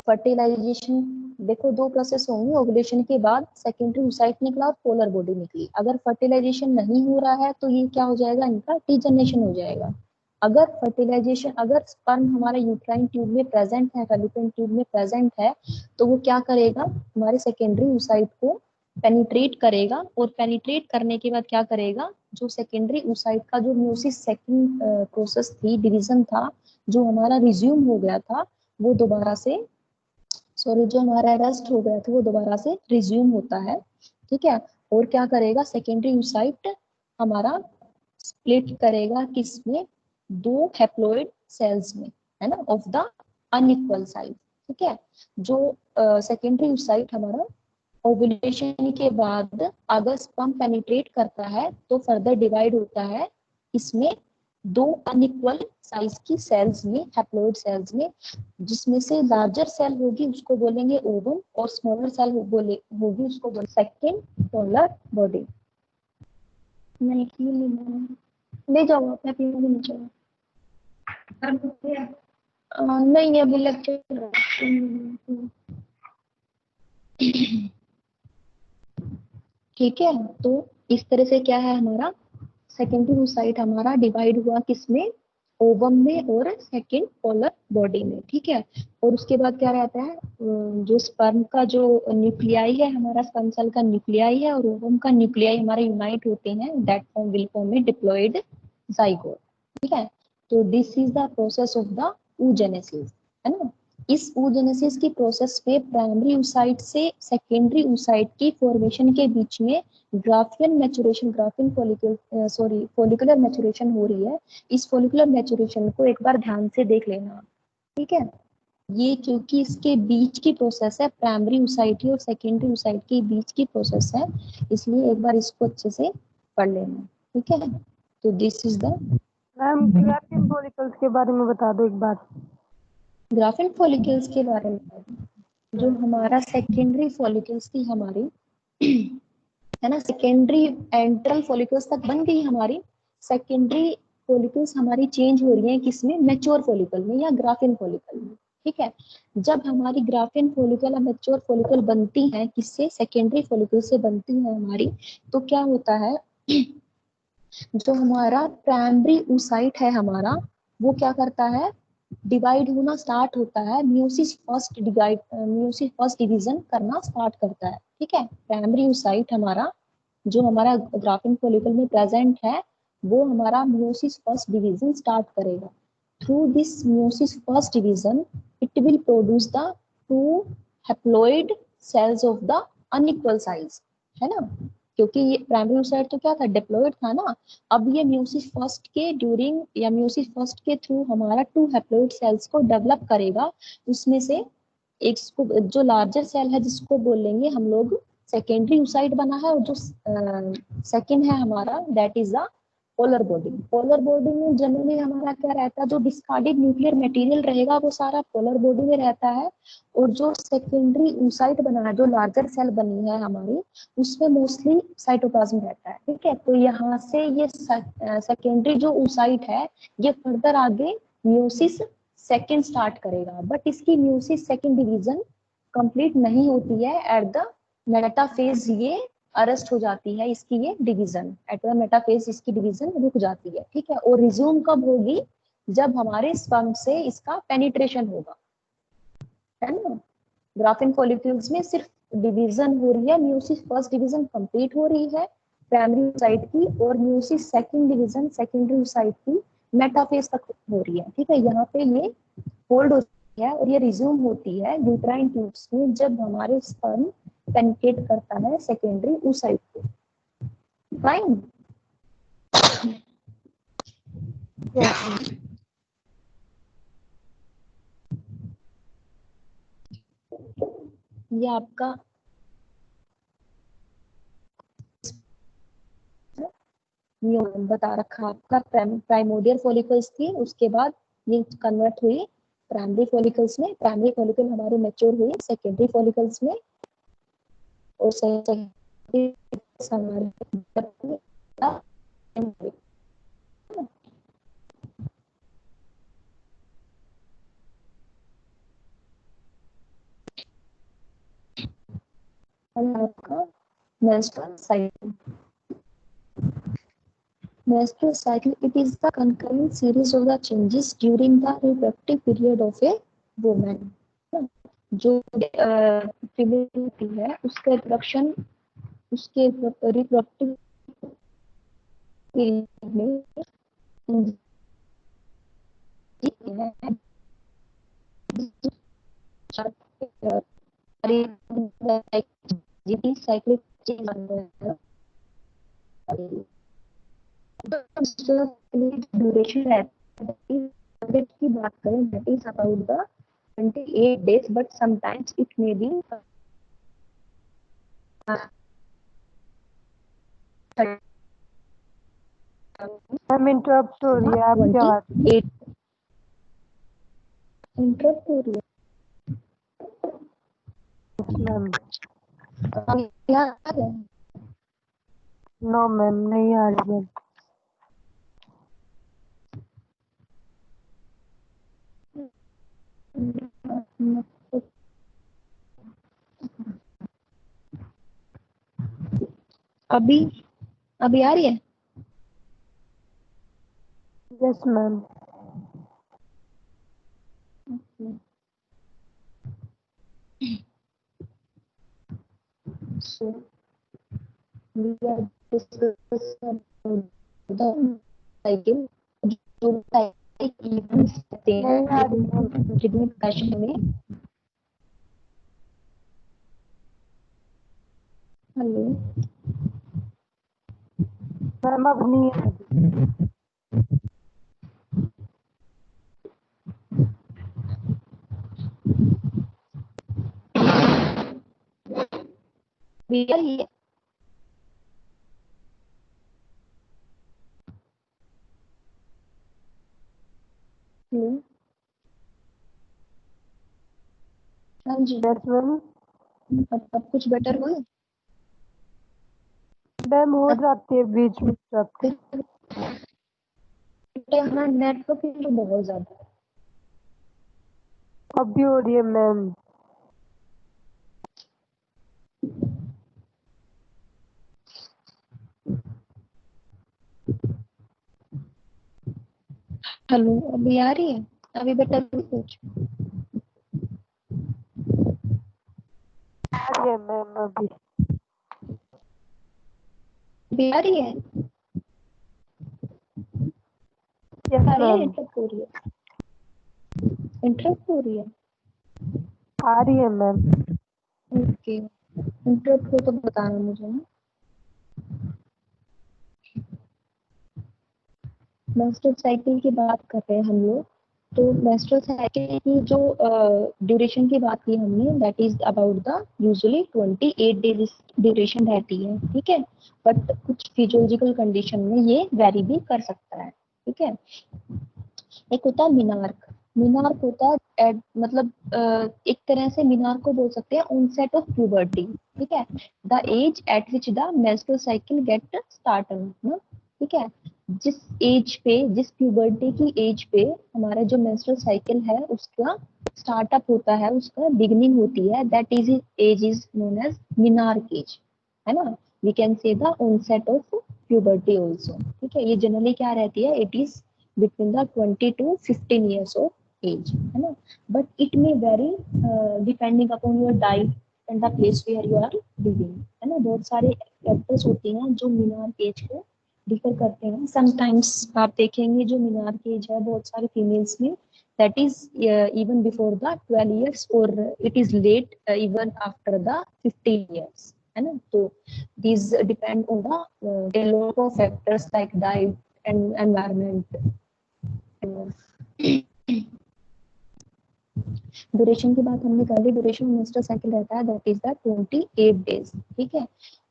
फर्टिलाइजेशन, देखो दो प्रोसेस होंगे, ओवुलेशन के बाद सेकेंडरी oocyte निकला और पोलर बॉडी निकली। अगर फर्टिलाइजेशन नहीं हो रहा है तो ये क्या हो जाएगा, इनका डीजनरेशन हो जाएगा। अगर फर्टिलाइजेशन, अगर स्पर्म हमारे यूट्राइन ट्यूब में प्रेजेंट है, फैलोपियन ट्यूब में प्रेजेंट है, तो वो क्या करेगा, हमारे सेकेंडरी oocyte को पेनिट्रेट करेगा, और पेनिट्रेट करने के बाद क्या करेगा, जो सेकेंडरी oocyte का जो म्यूसिस सेकंड प्रोसेस थी, डिवीजन था, जो हमारा रिज्यूम हो गया था, वो दोबारा से, सॉरी, जो हमारा रेस्ट हो गया था वो दोबारा से रिज्यूम होता है, ठीक है। और क्या करेगा, सेकेंडरी oocyte हमारा स्प्लिट करेगा किसमें, दो हैप्लॉइड सेल्स में, है ना, ऑफ द अनइक्वल साइज, ठीक है। जो सेकेंडरी oocyte हमारा ओवुलेशन के बाद अगर स्पर्म पेनिट्रेट करता है तो फर्दर डिवाइड होता है इसमें दो अनइक्वल साइज की सेल्स में, हैप्लॉइड सेल्स में, जिसमें से लार्जर सेल होगी उसको बोलेंगे ओवम, और स्मॉलर सेल होगी उसको बोलेंगे सेकेंड पोलर बॉडी। नहीं ले जाओ आप, मैं पीने नहीं जाओ। नहीं अभी लेक्चर, ठीक है। तो इस तरह से क्या है, हमारा सेकेंडरी oocyte हमारा डिवाइड हुआ किसमें, ओवम में और सेकेंड पोलर बॉडी में, ठीक है। और उसके बाद क्या रहता है, जो स्पर्म का जो न्यूक्लियाई है, हमारा स्पर्म सेल का न्यूक्लियाई है और ओवम का न्यूक्लियाई हमारे यूनाइट होते हैं, दैट फॉर्म विल फॉर्म में डिप्लॉइड जाइगोट, ठीक है। तो this is the process of the oogenesis, है ना। इस oogenesis की प्रोसेस में प्राइमरी oocyte से सेकेंडरी oocyte की फॉर्मेशन के बीच में Graafian maturation, Graafian follicle, sorry follicular maturation हो रही है। इस फॉलिकुलर मैचुरेशन को एक बार ध्यान से देख लेना, ठीक है। ये क्योंकि इसके बीच की प्रोसेस है, प्राइमरी oocyte और सेकेंडरी oocyte के बीच की प्रोसेस है, इसलिए एक बार इसको अच्छे से पढ़ लेना, ठीक है। तो this is the ma'am Graafian follicles के बारे में बता दो एक बार। ग्राफियन फॉलिकल्स के बारे में। जो हमारा सेकेंडरी फॉलिकल्स थी हमारी, है ना, सेकेंडरी एंट्रल फॉलिकल्स तक बन गई हमारी, सेकेंडरी फॉलिकल्स हमारी चेंज हो रही है किसमें, मैच्योर फॉलिकल में या ग्राफियन फॉलिकल में, ठीक है। जब हमारी ग्राफियन फॉलिकल या मैच्योर फॉलिकल बनती है, किससे, सेकेंडरी फॉलिकल से बनती है हमारी, तो क्या होता है, जो हमारा प्राइमरी oocyte है हमारा, वो क्या करता है, डिवाइड होना स्टार्ट होता है, meiosis first divide, meiosis first division करना स्टार्ट करता है, ठीक है। प्राइमरी oocyte हमारा, जो हमारा ग्राफिन फॉलिकल में प्रेजेंट है, वो हमारा म्यूसिस फर्स्ट डिवीजन स्टार्ट करेगा। Through this meiosis first division it will produce the two haploid cells of the unequal size, है ना। क्योंकि ये प्राइमरी oocyte तो क्या था, डिप्लॉइड था ना। अब ये म्यूसिस फर्स्ट के ड्यूरिंग या म्यूसिस फर्स्ट के थ्रू हमारा टू हैप्लॉइड सेल्स को डेवलप करेगा। उसमें से एक जो लार्जर सेल है जिसको बोलेंगे हम लोग सेकेंडरी oocyte बना है, और जो सेकंड है हमारा that is the polar body. Polar body में जनरली हमारा क्या रहता है, जो डिस्कार्डेड न्यूक्लियर मटेरियल रहेगा वो सारा पोलर बॉडी में रहता है, और जो सेकेंडरी oocyte बना है, जो लार्जर सेल बनी है हमारी, उसमें मोस्टली साइटोप्लाज्म रहता है, ठीक है। तो यहाँ से ये सेकेंडरी जो oocyte है, ये फर्दर आगे म्यूसिस सेकंड स्टार्ट करेगा, बट इसकी म्यूसिस सेकंड डिवीजन कंप्लीट नहीं होती है, एट द मेटाफेज ये अरेस्ट हो जाती है, इसकी ये डिवीजन एट द मेटाफेज, इसकी डिवीजन रुक जाती है, ठीक है। और रिज्यूम कब होगी, जब हमारे स्पर्म से इसका पेनिट्रेशन होगा, है ना। ग्राफिन फॉलिक्यूल्स में सिर्फ डिवीजन हो रही है, म्यूसिस फर्स्ट डिवीजन कंप्लीट हो रही है प्राइमरी oocyte की, और meiosis second division secondary oocyte की मेटाफेज तक हो रही है, ठीक है। यहाँ पे ये होल्ड होती है और ये रिज्यूम होती है यूट्राइन ट्यूब्स में, जब हमारे स्पर्म पेनिट्रेट करता है सेकेंडरी oocyte को, फाइन। ये आपका बता रखा, आपका प्राइमोडियल फॉलिकल्स थी, उसके बाद ये कन्वर्ट हुई प्राइमरी फॉलिकल हमारे मैच्योर हुए सेकेंडरी फॉलिकल्स में, और सेकेंडरी हमारे आपका menstrual cycle. Menstrual cycle, it is the concurrent series of the changes during the reproductive period of a woman. जो फीमेल होती है उसका रिप्रोडक्शन, उसके रिप्रोडक्टिव पीरियड में साइक्लिक ड्यूरेशन है की बात करें, that is about the 28 days, but sometimes it may be ma'am interrupt हो रही है आपकी आवाज। 28 इंटरप्ट हो रही मैम है। नो मैम नहीं आ रही मैम। अभी अभी आ रही है? Yes ma'am. So we are discussing the cycle, जो events होते हैं जिनमें प्रश्न में हेलो मैम अब नहीं आ रही। ये हाँ जी यस मैम। अब कुछ बेटर हुआ? मैम हो जाती है बीच में सब। हमारा नेटवर्क तो बहुत ज्यादा अब भी हो रही है मैम। हेलो अभी आ रही है? अभी बेटर कुछ आ रही है मैम अभी। अभी आ रही है? यस आ रही है? मैम इंटरप्ट हो रही है? इंटरप्ट हो रही है? आ रही है मैम। ओके, इंटरप्ट हो तो बताना मुझे ना। मेंस्ट्रुअल साइकिल की बात कर रहे हैं हम लोग, तो मेंस्ट्रुअल साइकिल की जो ड्यूरेशन की बात की हमने, that is about the usually 28 days duration रहती है, ठीक है। बट कुछ फिजियोलॉजिकल कंडीशन में ये वेरी भी कर सकता है, ठीक है। एक होता है मिनार्क, मिनार्क होता है मतलब एक तरह से मिनार्क को बोल सकते हैं ऑनसेट ऑफ प्यूबर्टी, ठीक है। The age at which the menstrual cycle get started ना, ठीक है। जिस एज पे, जिस प्यूबर्टी की एज पे हमारा जो मेंस्ट्रुअल साइकिल है उसका स्टार्टअप होता है, उसका बिगिनिंग होती है, that is as is known as menarche as, है ना। We can say the onset of puberty also, ठीक है। ये जनरली क्या रहती है, it is between the 20 to 15 years of age, है ना। But it may vary depending upon your diet and the place where you are living, है ना। बहुत सारे फैक्टर्स होते हैं जो मीनार एज को डिफर करते हैं। समटाइम्स आप देखेंगे जो मीनार एज है बहुत सारे फीमेल्स में, that is even before the 12 years or it is late even after the 15 years, है ना। तो these depend on the a lot of factors like diet and environment। Duration की बात हमने कर ली, ड्यूरेशन मेंस्ट्रुअल साइकिल रहता है दैट इज द 28 डेज, ठीक है।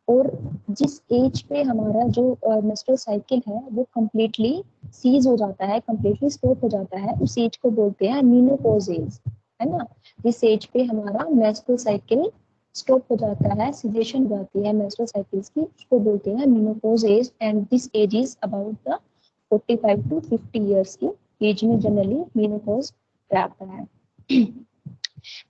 और जिस एज पे हमारा जो मेंस्ट्रुअल साइकिल है वो कम्प्लीटली सीज हो जाता है, कंप्लीटली स्टॉप हो जाता है, उस एज को बोलते हैं मेनोपॉज एज, है ना। जिस एज पे हमारा मेंस्ट्रुअल साइकिल स्टॉप हो जाता है, सिजेशन हो जाती है मेंस्ट्रुअल साइकिल्स की, उसको बोलते हैं menopause age. And this age is about the 45 to 50 years की एज में जनरली मेनोपॉज आता है।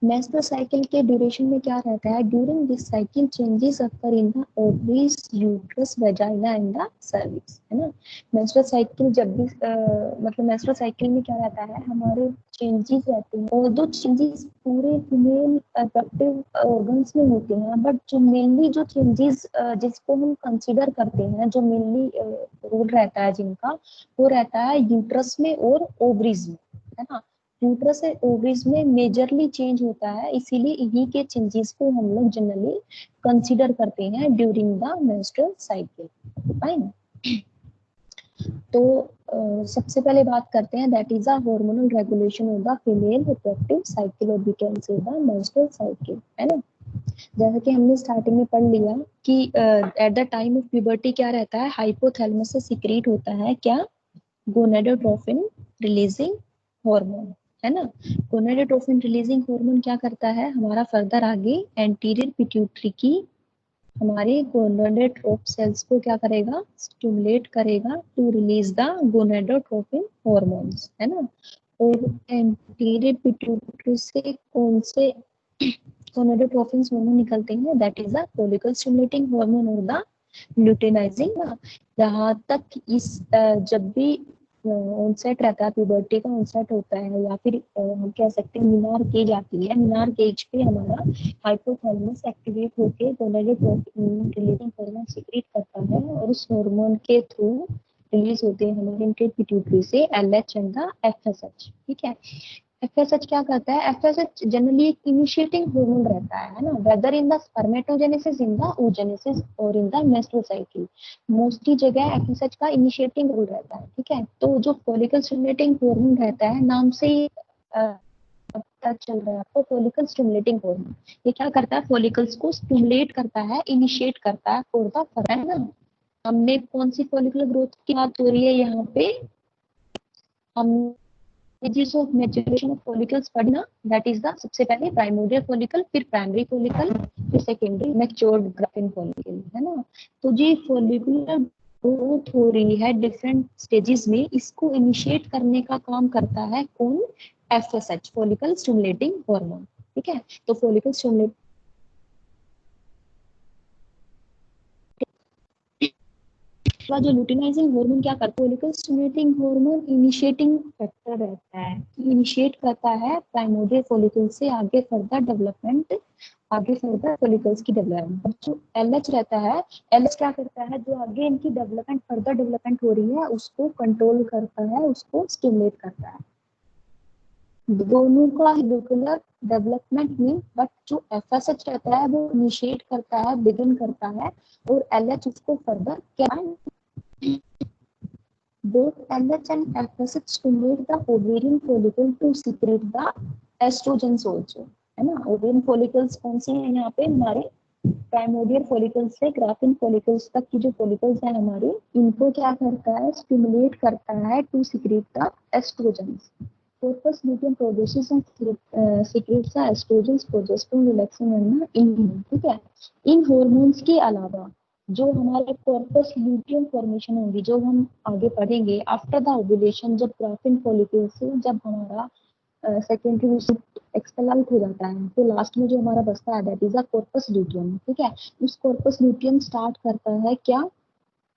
मेंस्ट्रुअल साइकिल के ड्यूरेशन में क्या रहता है, during this cycle changes occur in the ovaries, uterus, vagina and the cervix, है ना। मेंस्ट्रुअल साइकिल जब भी मतलब मेंस्ट्रुअल साइकिल में क्या रहता है, हमारे चेंजेस रहते हैं, और दो चेंजेस पूरे फीमेल रिप्रोडक्टिव ऑर्गन्स में होते हैं, बट जो मेनली जो चेंजेस जिसको हम कंसीडर करते हैं, जो मेनली रोल रहता है जिनका, वो रहता है यूट्रस में और ओवरीज में, है ना। यूट्रस से ओवरीज में मेजरली चेंज होता है, इसीलिए इन्हीं के चेंजेस को हम लोग जनरली कंसीडर करते हैं during the menstrual cycle, fine. तो सबसे पहले बात करते हैं, that is a hormonal regulation of the female reproductive cycle, और we can say the menstrual cycle, है ना। जैसा कि हमने स्टार्टिंग में पढ़ लिया कि at the time of puberty क्या रहता है, हाइपोथैलेमस से सीक्रेट होता है क्या, गोनाडोट्रोपिन रिलीजिंग हार्मोन, है ना। गोनाडोट्रोपिन रिलीजिंग हार्मोन क्या करता है, हमारा फर्दर आगे एंटीरियर पिट्यूटरी की हमारे गोनाडोट्रोप सेल्स को क्या करेगा, स्टिमुलेट करेगा to release the gonadotropin hormones, है ना। और एंटीरियर पिट्यूटरी से कौन से गोनाडोट्रोपिन हार्मोन निकलते हैं, that is the follicle stimulating hormone और द ल्यूटेनाइजिंग। जहाँ तक इस जब भी ऑनसेट रहता है, प्यूबर्टी का ऑनसेट होता है, या फिर हम कह सकते हैं मीनार केज आती है, मीनार केज पे हमारा हाइपोथैलेमस एक्टिवेट होके गोनाडोट्रोपिन रिलीजिंग हार्मोन सीक्रेट करता है, और उस हार्मोन के थ्रू रिलीज होते हैं हमारे इंटेट पिट्यूटरी से एलएच एंड द एफएसएच, ठीक है। एफएसएच क्या करता है, एफएसएच जनरली एक इनिशिएटिंग हार्मोन रहता है ना, whether in the spermatogenesis, in the oogenesis और in the menstrual cycle, mostly जगह एफएसएच का इनिशिएटिंग रोल रहता है, ठीक है। तो जो फॉलिकल स्टिमुलेटिंग हार्मोन रहता है, नाम से ही पता चल रहा है आपको, फॉलिकल स्टिमुलेटिंग हार्मोन, ये क्या करता है, फॉलिकल्स को स्टिमुलेट करता है, इनिशिएट करता है फॉर द, है ना। हमने कौन सी फॉलिकुलर ग्रोथ की बात हो रही है यहाँ पे, हम stages of maturation of follicles पढ़ना, that is the सबसे पहले प्राइमोडियल फॉलिकल, फिर प्राइमरी फॉलिकल, फिर सेकेंडरी मैच्योर्ड ग्राफिन फॉलिकल, है ना। तो जी फॉलिकुलर ग्रोथ हो रही है डिफरेंट स्टेजेस में, इसको इनिशिएट करने का काम करता है कौन, एफएसएच, फॉलिकल स्टिमुलेटिंग हार्मोन, ठीक है। तो फॉलिकल स्टिमुलेट जो ल्यूटिनाइजिंग हार्मोन क्या करता है, follicle stimulating hormone initiating factor रहता है, इनिशिएट करता है प्राइमोडियल फॉलिकल से आगे फर्दर डेवलपमेंट, आगे फर्दर फॉलिकल्स की डेवलपमेंट। जो एलएच रहता है, एलएच क्या करता है, जो आगे इनकी डेवलपमेंट फर्दर डेवलपमेंट हो रही है उसको कंट्रोल करता है, उसको स्टिमुलेट करता है। दोनों का रेगुलर डेवलपमेंट में, बट जो एफएसएच रहता है वो इनिशिएट करता है, बिगिन करता है, और एलएच उसको फर्दर क्या, both LH and FSH stimulate the ovarian follicle to secrete the estrogens also, है ना। ओवेरियन फॉलिकल्स कौन से हैं यहाँ पे, हमारे प्राइमोडियल फॉलिकल्स से ग्राफिन फॉलिकल्स तक की जो फॉलिकल्स हैं हमारे, इनको क्या करता है, स्टिमुलेट करता है to secrete the oestrogens. corpus luteum produces and secretes the estrogens, progesterone, relaxin and inhibin, ठीक है। इन हॉर्मोन्स के अलावा जो हमारे कॉर्पस ल्यूटियम फॉर्मेशन होगी, जो हम आगे पढ़ेंगे आफ्टर द ओव्यूलेशन, जब ग्राफिन फॉलिकल से जब हमारा सेकेंडरी एक्सपेल आउट हो जाता है, तो लास्ट में जो हमारा बचता है that is a corpus luteum, ठीक है। उस कॉर्पस ल्यूटियम स्टार्ट करता है क्या,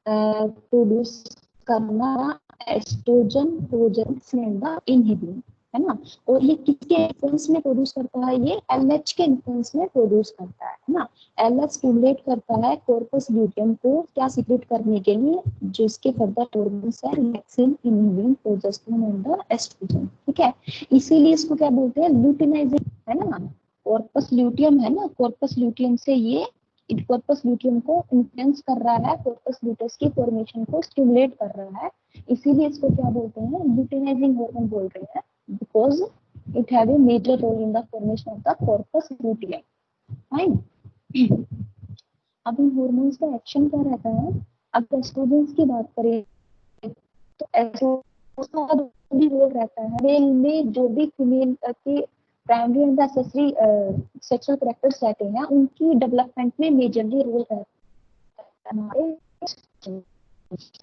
प्रोड्यूस करना oestrogen, progesterone and the inhibin, है ना। और ये किसके इन्फ्लुएंस में प्रोड्यूस करता है, ये एलएच के इन्फ्लुएंस में प्रोड्यूस करता है ना। एलएच स्टिमुलेट करता है कॉर्पस ल्यूटियम को क्या सीक्रेट करने के लिए, जिसके फर्दर हार्मोन्स है relaxin, inhibin, progesterone and the oestrogen, ठीक है। इसीलिए इसको क्या बोलते हैं, ल्यूटिनाइजिंग, है ना। कॉर्पस ल्यूटियम है ना, कॉर्पस ल्यूटियम से ये कॉर्पस ल्यूटियम को इन्फ्लुएंस कर रहा है, कॉर्पस ल्यूटस की फॉर्मेशन को स्टिमुलेट कर रहा है, इसीलिए इसको क्या बोलते हैं, ल्यूटिनाइजिंग हार्मोन बोल रहे हैं, because it have a major role in the formation of the corpus luteum, fine. अब इन हार्मोन्स का एक्शन क्या रहता है, अब एस्ट्रोजेंस की बात करें तो एस्ट्रोजन भी रोल रहता है मेल में, जो भी फीमेल के primary and accessory sexual characters रहते हैं उनकी डेवलपमेंट में मेजरली रोल रहता है।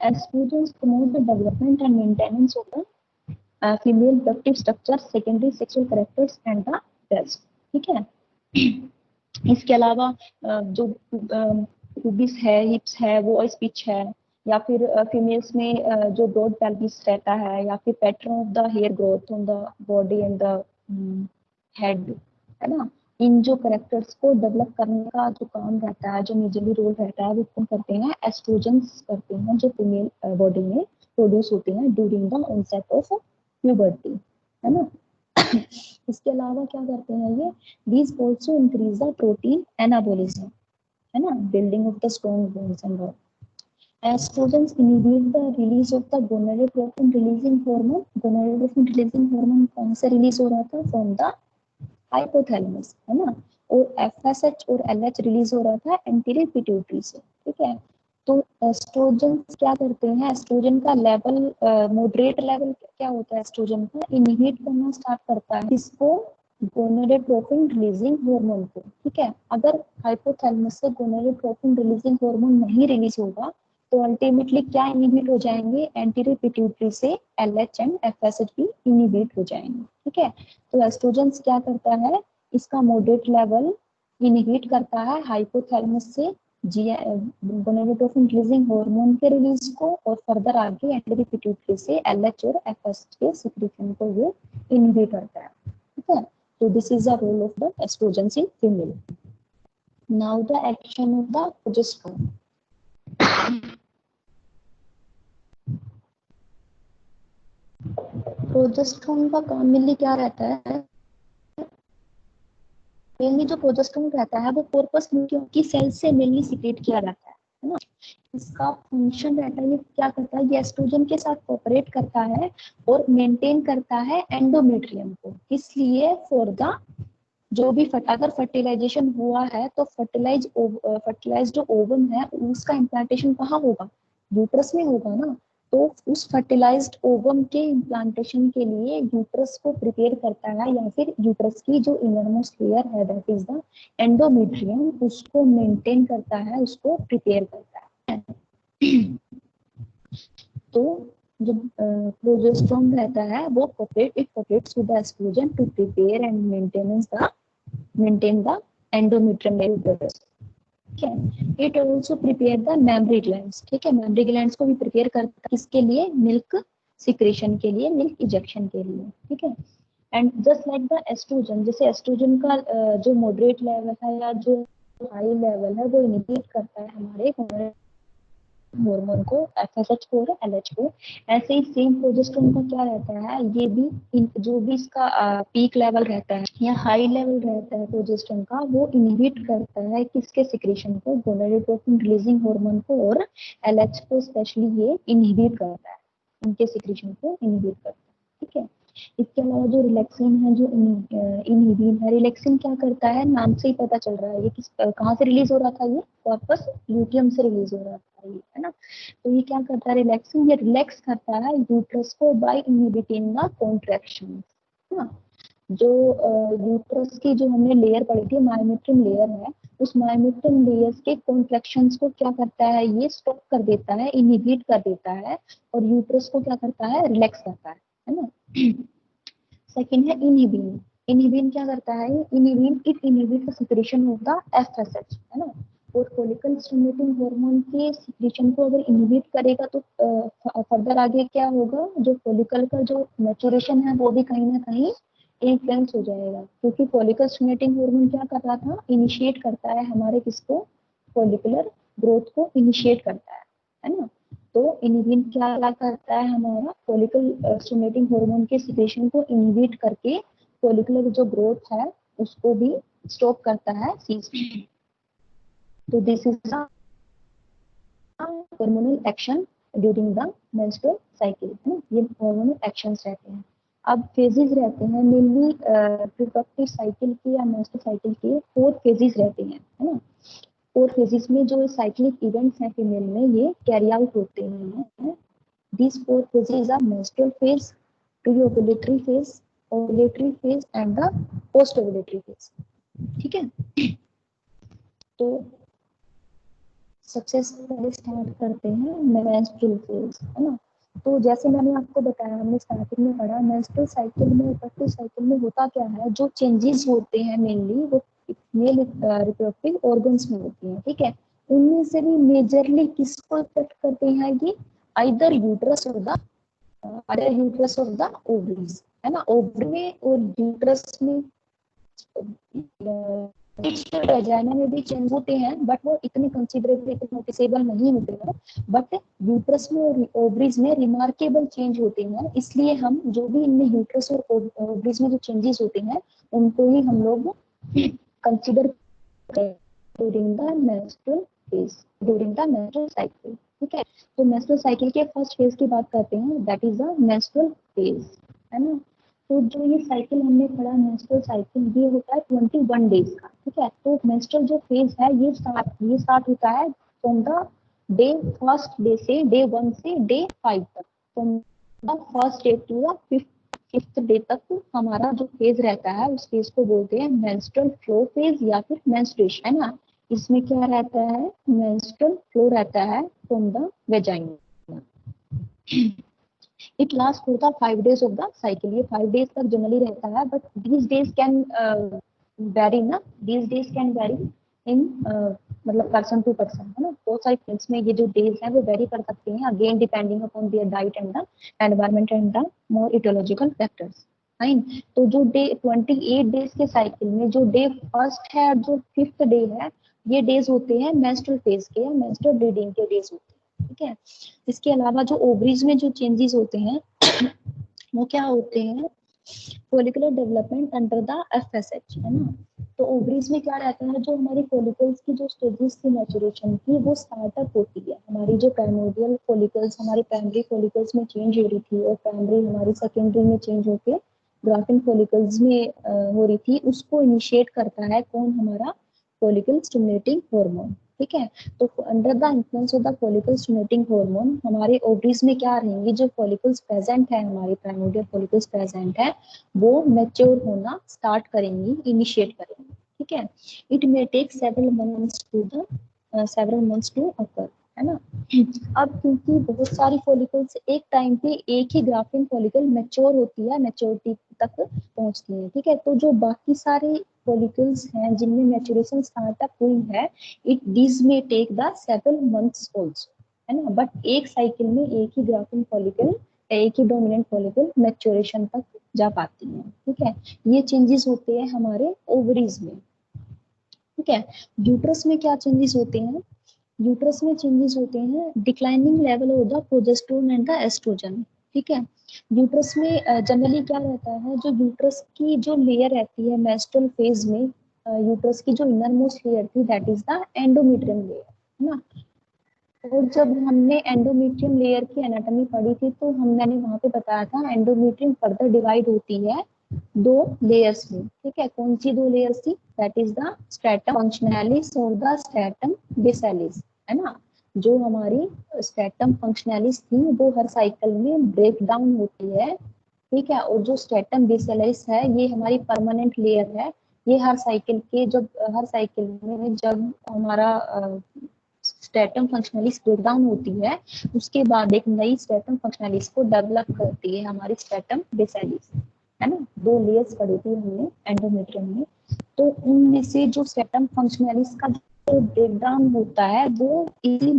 Oestrogen promote the development and maintenance of the female reproductive structure, secondary sexual characters and the test. ठीक है, इसके अलावा जो रूबिस है, हिप्स है, वो स्पीच है, या फिर फीमेल्स में जो ब्रॉड पेल्विस रहता है, या फिर pattern of the hair growth on the body and the head, है ना, इन जो कैरेक्टर्स को डेवलप करने का जो काम रहता है, जो मेजरली रोल रहता है, वो कौन करते हैं? एस्ट्रोजन्स करते हैं, जो फीमेल बॉडी में प्रोड्यूस होते हैं during the onset of puberty, है ना। इसके अलावा क्या करते हैं ये? these also increase the protein anabolism, है ना, building of the strong bones and all. Estrogens inhibit the release of the gonadotropin releasing hormone. gonadotropin releasing hormone कौन से रिलीज हो रहा था? फ्रॉम द हाइपोथैलेमस, है ना, और एफएसएच और एलएच रिलीज हो रहा था एंटीरियर पिट्यूटरी से। ठीक है, तो एस्ट्रोजन क्या करते हैं? एस्ट्रोजन का लेवल मॉडरेट लेवल क्या होता है? एस्ट्रोजन का इनहिबिट करना स्टार्ट करता है किसको? गोनाडोट्रोपिन रिलीजिंग हार्मोन को। ठीक है, अगर हाइपोथैलेमस से गोनाडोट्रोपिन रिलीजिंग हार्मोन नहीं रिलीज होगा तो अल्टीमेटली क्या इनहिबिट हो जाएंगे? एंटीरियर पिट्यूटरी से एलएच एंड एफएसएच भी इनहिबिट हो जाएंगे। ठीक है, तो एस्ट्रोजन क्या करता है? इसका मॉडरेट लेवल इनहिबिट करता है हाइपोथैलेमस से गोनाडोट्रोपिन रिलीजिंग हार्मोन के रिलीज को, और फर्दर आगे एंटीरियर पिट्यूटरी से एलएच और एफएसएच के सिक्रीशन को ये इनहिबिट करता है। ठीक है, so this is the role of the estrogens in female. Now the action of the progesterone. Progesterone का काम मेनली क्या रहता है? मेनली जो प्रोजेस्टेरोन रहता है वो कॉर्पस ल्यूटियम की सेल से मेनली सीक्रेट किया जाता है ना। इसका फंक्शन रहता है, ये क्या करता है? ये एस्ट्रोजन के साथ कोऑपरेट करता है और मेंटेन करता है एंडोमेट्रियम को। इसलिए फॉर द जो भी अगर फर्टिलाइजेशन हुआ है तो फर्टिलाइज्ड ओवम है उसका इम्प्लांटेशन कहाँ होगा? यूट्रस में होगा ना। तो उस फर्टिलाइज्ड ओवम के इम्प्लांटेशन के लिए यूट्रस को प्रिपेयर करता है, या फिर यूट्रस की जो इनरमोस्ट लेयर है दैट इज द एंडोमेट्रियम, उसको मेंटेन करता है, उसको प्रिपेयर करता है। तो जो प्रोजेस्टेरोन रहता है वो cooperates with the estrogen to prepare and maintain the endometrium uterus. ठीक है, it also prepare the mammary glands. ठीक है, mammary glands को भी प्रिपेयर करता है किसके लिए? मिल्क सिक्रेशन के लिए, मिल्क इजेक्शन के लिए। ठीक है, and just like the oestrogen, जैसे एस्ट्रोजन का जो मॉडरेट लेवल है या जो हाई लेवल है वो इनहिबिट करता है हमारे हार्मोन को, एफएसएच को और एलएच को, ऐसे ही सेम प्रोजेस्टेरोन का क्या रहता है? ये भी जो भी इसका पीक लेवल रहता है या हाई लेवल रहता है प्रोजेस्टेरोन का, वो इनहिबिट करता है किसके सिक्रेशन को? गोनाडोट्रोपिन रिलीजिंग हार्मोन को और एलएच को स्पेशली ये इनहिबिट करता है, उनके सिक्रेशन को इनहिबिट करता है। ठीक है, इसके अलावा जो रिलैक्सिन है, जो इनहिबिन है, रिलैक्सिन क्या करता है? नाम से ही पता चल रहा है ये कहाँ से रिलीज हो रहा था? ये कॉर्पस ल्यूटियम से रिलीज हो रहा था ये, है ना। तो ये क्या करता है? रिलैक्सिन ये रिलैक्स करता है यूट्रस को बाय इनहिबिटिंग द कॉन्ट्रैक्शन, है ना। जो यूट्रस की जो हमने लेयर पढ़ी थी, मायोमेट्रियम लेयर है, उस मायोमेट्रियम लेयर्स के कॉन्ट्रैक्शंस को क्या करता है? ये स्टॉप कर देता है, इनहिबिट कर देता है, और यूट्रस को क्या करता है? रिलैक्स करता है ना। सेकंड है इनहिबिन। इनहिबिन क्या करता है? Inhibin it inhibit the secretion of the FSH, है ना, और फॉलिकल स्टिमुलेटिंग हार्मोन के सिक्रेशन को अगर इनहिबिट करेगा तो फर्दर आगे क्या होगा? जो फॉलिकल का जो मैच्योरेशन है वो भी कहीं ना कहीं इन्फ्लुएंस हो जाएगा, क्योंकि फॉलिकल स्टिमुलेटिंग हार्मोन क्या कर रहा था? इनिशिएट करता है हमारे किसको? फॉलिकुलर ग्रोथ को इनिशिएट करता है ना। तो इनहिबिन क्या करता है? हमारा फॉलिकल स्टिमुलेटिंग हार्मोन के सिक्रेशन को इनहिबिट करके फॉलिकुलर जो ग्रोथ है उसको भी स्टॉप करता है, सीज। तो this is the hormonal action during the menstrual cycle, है ना। ये हार्मोनल एक्शंस रहते हैं। अब फेजेस रहते हैं मेनली रिप्रोडक्टिव साइकिल के या मेंस्ट्रुअल साइकिल के 4 फेजेस रहते हैं, है ना। 4 फेजेस में जो साइक्लिक इवेंट्स हैं फीमेल में ये कैरी आउट होते हैं These four phases are menstrual phase, pre-ovulatory phase, ovulatory phase and the post-ovulatory phase. ठीक है, तो सबसे पहले स्टार्ट करते हैं मेंस्ट्रुअल फेज, है ना। तो जैसे मैंने आपको बताया, हमने स्टार्टिंग में पढ़ा, मेंस्ट्रुअल साइकिल में, रिप्रोडक्टिव साइकिल में होता क्या है, जो चेंजेस होते हैं मेनली वो मेल रिप्रोडक्टिव ऑर्गन्स में होती हैं, ठीक है। उनमें से भी मेजरली किसको इफेक्ट करते हैं, ये आइदर यूट्रस और द ओवरीज, है ना। ओवरी में और यूट्रस में वेजाइना में भी चेंज होते हैं, बट वो इतने कंसिडरेबल, इतने नोटिसेबल नहीं होते हैं, बट यूट्रस में और ओवरीज में रिमार्केबल चेंज होते हैं। इसलिए हम जो भी इनमें यूट्रस और ओवरीज में जो चेंजेस होते हैं उनको ही हम लोग consider during the menstrual phase, during the menstrual cycle, ठीक है। तो मेंस्ट्रुअल साइकिल के फर्स्ट फेज की बात करते हैं, that is the menstrual phase, है ना। तो जो ये साइकिल हमने पढ़ा मेंस्ट्रुअल साइकिल, ये होता है 21 डेज का, ठीक है। तो मेंस्ट्रुअल जो फेज है ये स्टार्ट होता है from the day first day से, डे 1 से डे 5 तक, from the first day to the fifth day तक हमारा जो फेज रहता है उस फेज को बोलते हैं मेंस्ट्रुअल फ्लो फेज या फिर मेंस्ट्रुएशन, है ना। इसमें क्या रहता है, मेंस्ट्रुअल फ्लो रहता है from the vagina. It lasts for the 5 days of the cycle. ये 5 days तक जनरली रहता है, but these days can vary ना, these days can vary in मतलब पर्सन टू पर्सन, है ना। बहुत सारी केस में ये जो डेज हैं वो वेरी कर सकते हैं, again depending upon their diet and the environment and the more ecological factors, fine. तो जो डे 28 डेज के साइकिल में जो डे फर्स्ट है और जो फिफ्थ डे है, ये डेज होते हैं मेंस्ट्रुअल फेज के या मेंस्ट्रुअल ब्लीडिंग के डेज होते हैं, ठीक है। इसके अलावा जो ओवरीज में जो चेंजेस होते हैं वो क्या होते हैं, follicular development under the FSH, है ना। तो ओवरीज में क्या रहता है, जो हमारी फॉलिकल्स की जो स्टेजेस थी मैच्योरेशन की, वो स्टार्टअप होती है। हमारी जो प्राइमोर्डियल फॉलिकल्स हमारी प्राइमरी फॉलिकल्स में चेंज हो रही थी और प्राइमरी हमारी सेकेंडरी में चेंज होके ग्राफिन फॉलिकल्स में हो रही थी, उसको इनिशिएट करता है कौन, हमारा फॉलिकल स्टिमुलेटिंग हार्मोन, ठीक है। तो under the influence of the follicle stimulating hormone हमारे ओवरीज में क्या रहेंगे, जो फॉलिकल्स प्रेजेंट है, हमारी प्राइमोर्डियल फॉलिकल्स प्रेजेंट है, वो मैच्योर होना स्टार्ट करेंगी, इनिशिएट करेंगी, ठीक है। It may take several months to occur, है ना। अब क्योंकि बहुत सारी फॉलिकल्स एक टाइम पे एक ही ग्राफिन फॉलिकल मैच्योर होती है, मैच्योरिटी तक पहुंचती है, ठीक है। तो जो बाकी सारे फॉलिकल्स हैं जिनमें मैच्योरेशन स्टार्टअप हुई है, it this may take the several months also, है ना। बट एक साइकिल में एक ही ग्राफिन फॉलिकल, एक ही डोमिनेंट फॉलिकल मैच्योरेशन तक जा पाती है, ठीक है। ये चेंजेस होते हैं हमारे ओवरीज में, ठीक है। यूट्रस में क्या चेंजेस होते हैं, यूट्रस में चेंजेस होते हैं declining level of the progesterone and the oestrogen, ठीक है। यूट्रस में जनरली क्या रहता है, जो यूट्रस की जो लेयर रहती है मेंस्ट्रुअल फेज में, यूट्रस की जो इनर मोस्ट लेयर थी that is the endometrium layer, है ना। और जब हमने एंडोमेट्रियम लेयर की एनाटॉमी पढ़ी थी तो मैंने वहां पे बताया था एंडोमेट्रियम फर्दर डिवाइड होती है दो लेयर्स में, ठीक है। कौन सी दो लेयर्स थी, दैट इज द स्ट्रेटम फंक्शनैलिस और द स्ट्रेटम बेसिलिस, है ना। जो हमारी स्ट्रेटम फंक्शनैलिस थी वो हर साइकिल में ब्रेक डाउन होती है, ठीक है। और जो स्ट्रेटम बेसिलिस है ये हमारी परमानेंट लेयर है। ये हर साइकिल में जब हमारा स्ट्रेटम फंक्शनलिस ब्रेक डाउन होती है, उसके बाद एक नई स्ट्रेटम फंक्शनलिस को डेवलप करती है हमारी स्ट्रेटम बेसिलिस, है ना। दो लेयर्स पढ़ी थी हमने एंडोमेट्रियम में, तो उनमें से जो स्ट्रेटम फंक्शनलिस का जो ब्रेक डाउन होता है वो इजी,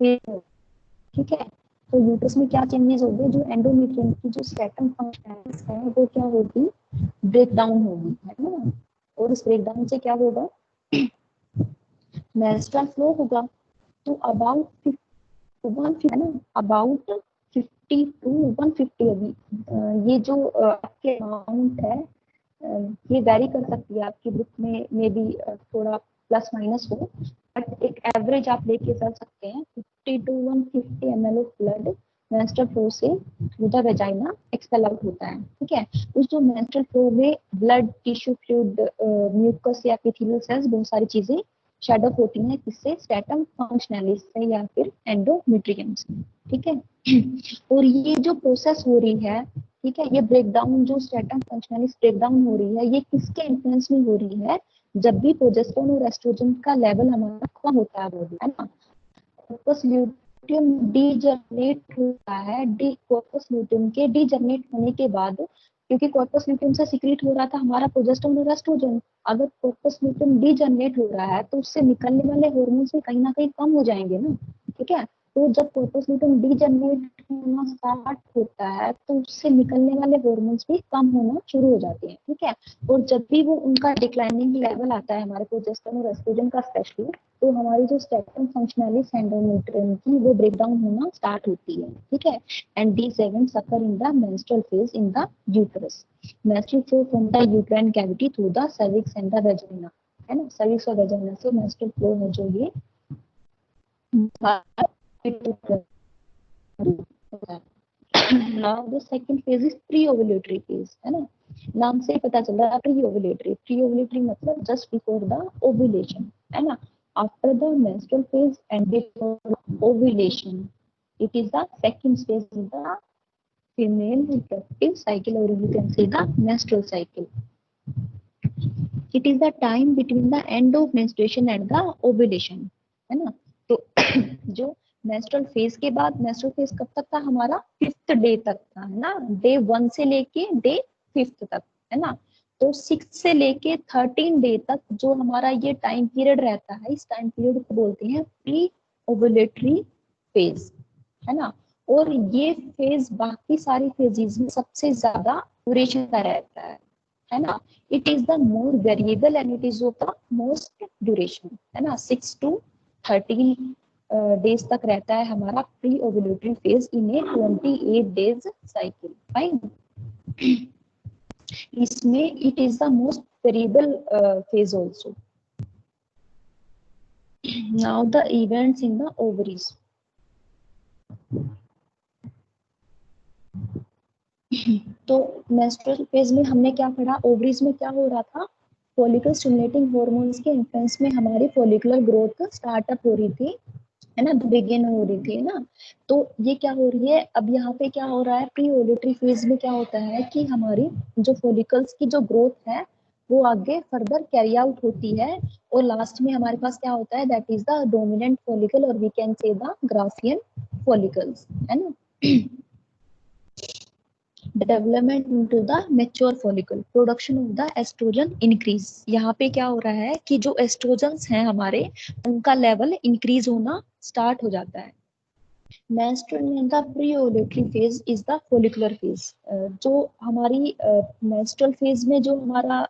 ठीक है। तो यूट्रस में क्या चेंजेस हो गए, जो एंडोमेट्रियम की जो स्ट्रेटम फंक्शनलिस है वो क्या होगी, ब्रेक डाउन होगी, है ना। और इस ब्रेक डाउन से क्या होगा, मेंस्ट्रुअल फ्लो होगा। तो अबाउट 150, है ना, अबाउट 50 टू 150 अभी ये जो आपके अमाउंट है ये वेरी कर सकती है, आपकी बुक में भी थोड़ा प्लस माइनस हो, बट एक एवरेज आप लेके चल सकते हैं 50 to 150 ml of blood menstrual flow से through the vagina expel out होता है, ठीक है। उस जो मेंस्ट्रुअल फ्लो में ब्लड, टिश्यू फ्लूइड, म्यूकस या एपिथेलियल सेल्स, बहुत सारी चीजें शेड ऑफ होती हैं किससे, स्ट्रेटम फंक्शनलिस से या फिर एंडोमेट्रियम से, ठीक है। और ये जो प्रोसेस हो रही है, ठीक है, ये ब्रेकडाउन जो स्ट्रेटम फंक्शनलिस ब्रेकडाउन हो रही है, ये किसके इन्फ्लुएंस में हो रही है, जब भी प्रोजेस्टेरोन और एस्ट्रोजन का लेवल हमारा कम होता है बॉडी, है ना, कॉर्पस ल्यूटियम डीजनरेट होता है, डी कॉर्पस ल्यूटियम के डीजनरेट होने के बाद, क्योंकि कॉर्पस ल्यूटियम से सीक्रेट हो रहा था हमारा प्रोजेस्टेरोन और एस्ट्रोजन, अगर कॉर्पस ल्यूटियम डीजनरेट हो रहा है तो उससे निकलने वाले हार्मोन्स भी कहीं ना कहीं कम हो जाएंगे ना, ठीक है। तो जब कॉर्पस ल्यूटियम डीजनरेट होना स्टार्ट होता है तो उससे निकलने वाले हार्मोन्स भी कम होना शुरू हो जाते हैं, ठीक है। और जब भी वो उनका डिक्लाइनिंग लेवल आता है हमारे प्रोजेस्टेरोन और एस्ट्रोजन का स्पेशली, तो हमारी जो स्ट्रेटम फंक्शनलिस एंडोमेट्रियम की वो ब्रेकडाउन होना स्टार्ट होती है, ठीक है। And these events occur in the menstrual phase in the uterus. Menstrual flow from the uterine cavity through the cervix and the vagina, है ना, cervix और vagina से menstrual flow है जो ये now the second phase is pre-ovulatory phase, है ना, नाम से पता चल रहा है pre-ovulatory, pre-ovulatory मतलब just before the ovulation, है ना, after the menstrual phase and before ovulation, it is the second phase of the female reproductive cycle, or you can say the menstrual cycle. It is the time between the end of menstruation and the ovulation, है ना। तो जो menstrual phase के बाद, menstrual phase कब तक था हमारा, 5th डे तक था, है ना, डे 1 से लेके डे 5th तक, है ना। तो 6 से लेके 13 डे तक जो हमारा ये टाइम पीरियड रहता है, इस टाइम पीरियड को बोलते हैं प्री ओवुलेटरी फेज, है ना। और ये फेज बाकी सारी फेजेस में सबसे ज्यादा ड्यूरेशन का रहता है ना। It is the more variable and it is of the most duration, है ना, 6 to 13 डेज तक रहता है हमारा pre ovulatory phase in a 28 days cycle, fine. इसमें it is the most variable phase also. Now the events in the ovaries. तो menstrual phase में हमने क्या पढ़ा, ओवरीज में क्या हो रहा था, फॉलिकल स्टिमुलेटिंग हार्मोन्स के इन्फ्लुएंस में हमारी फॉलिकुलर ग्रोथ स्टार्टअप हो रही थी, है ना, बिगिन हो रही थी ना। तो ये क्या हो रही है, अब यहाँ पे क्या हो रहा है, प्री ओवुलेटरी फेज में क्या होता है कि हमारी जो फॉलिकल्स की जो ग्रोथ है वो आगे फर्दर कैरी आउट होती है, और लास्ट में हमारे पास क्या होता है, that is the dominant follicle, और we can say the Graafian follicles, है ना। The development into the mature follicle, production of the estrogen increase। यहाँ पे क्या हो रहा है कि जो एस्ट्रोजन्स हैं हमारे, उनका लेवल इंक्रीज होना स्टार्ट हो जाता है। Menstrual in the pre-ovulatory phase is the follicular phase। जो हमारी menstrual phase में जो हमारा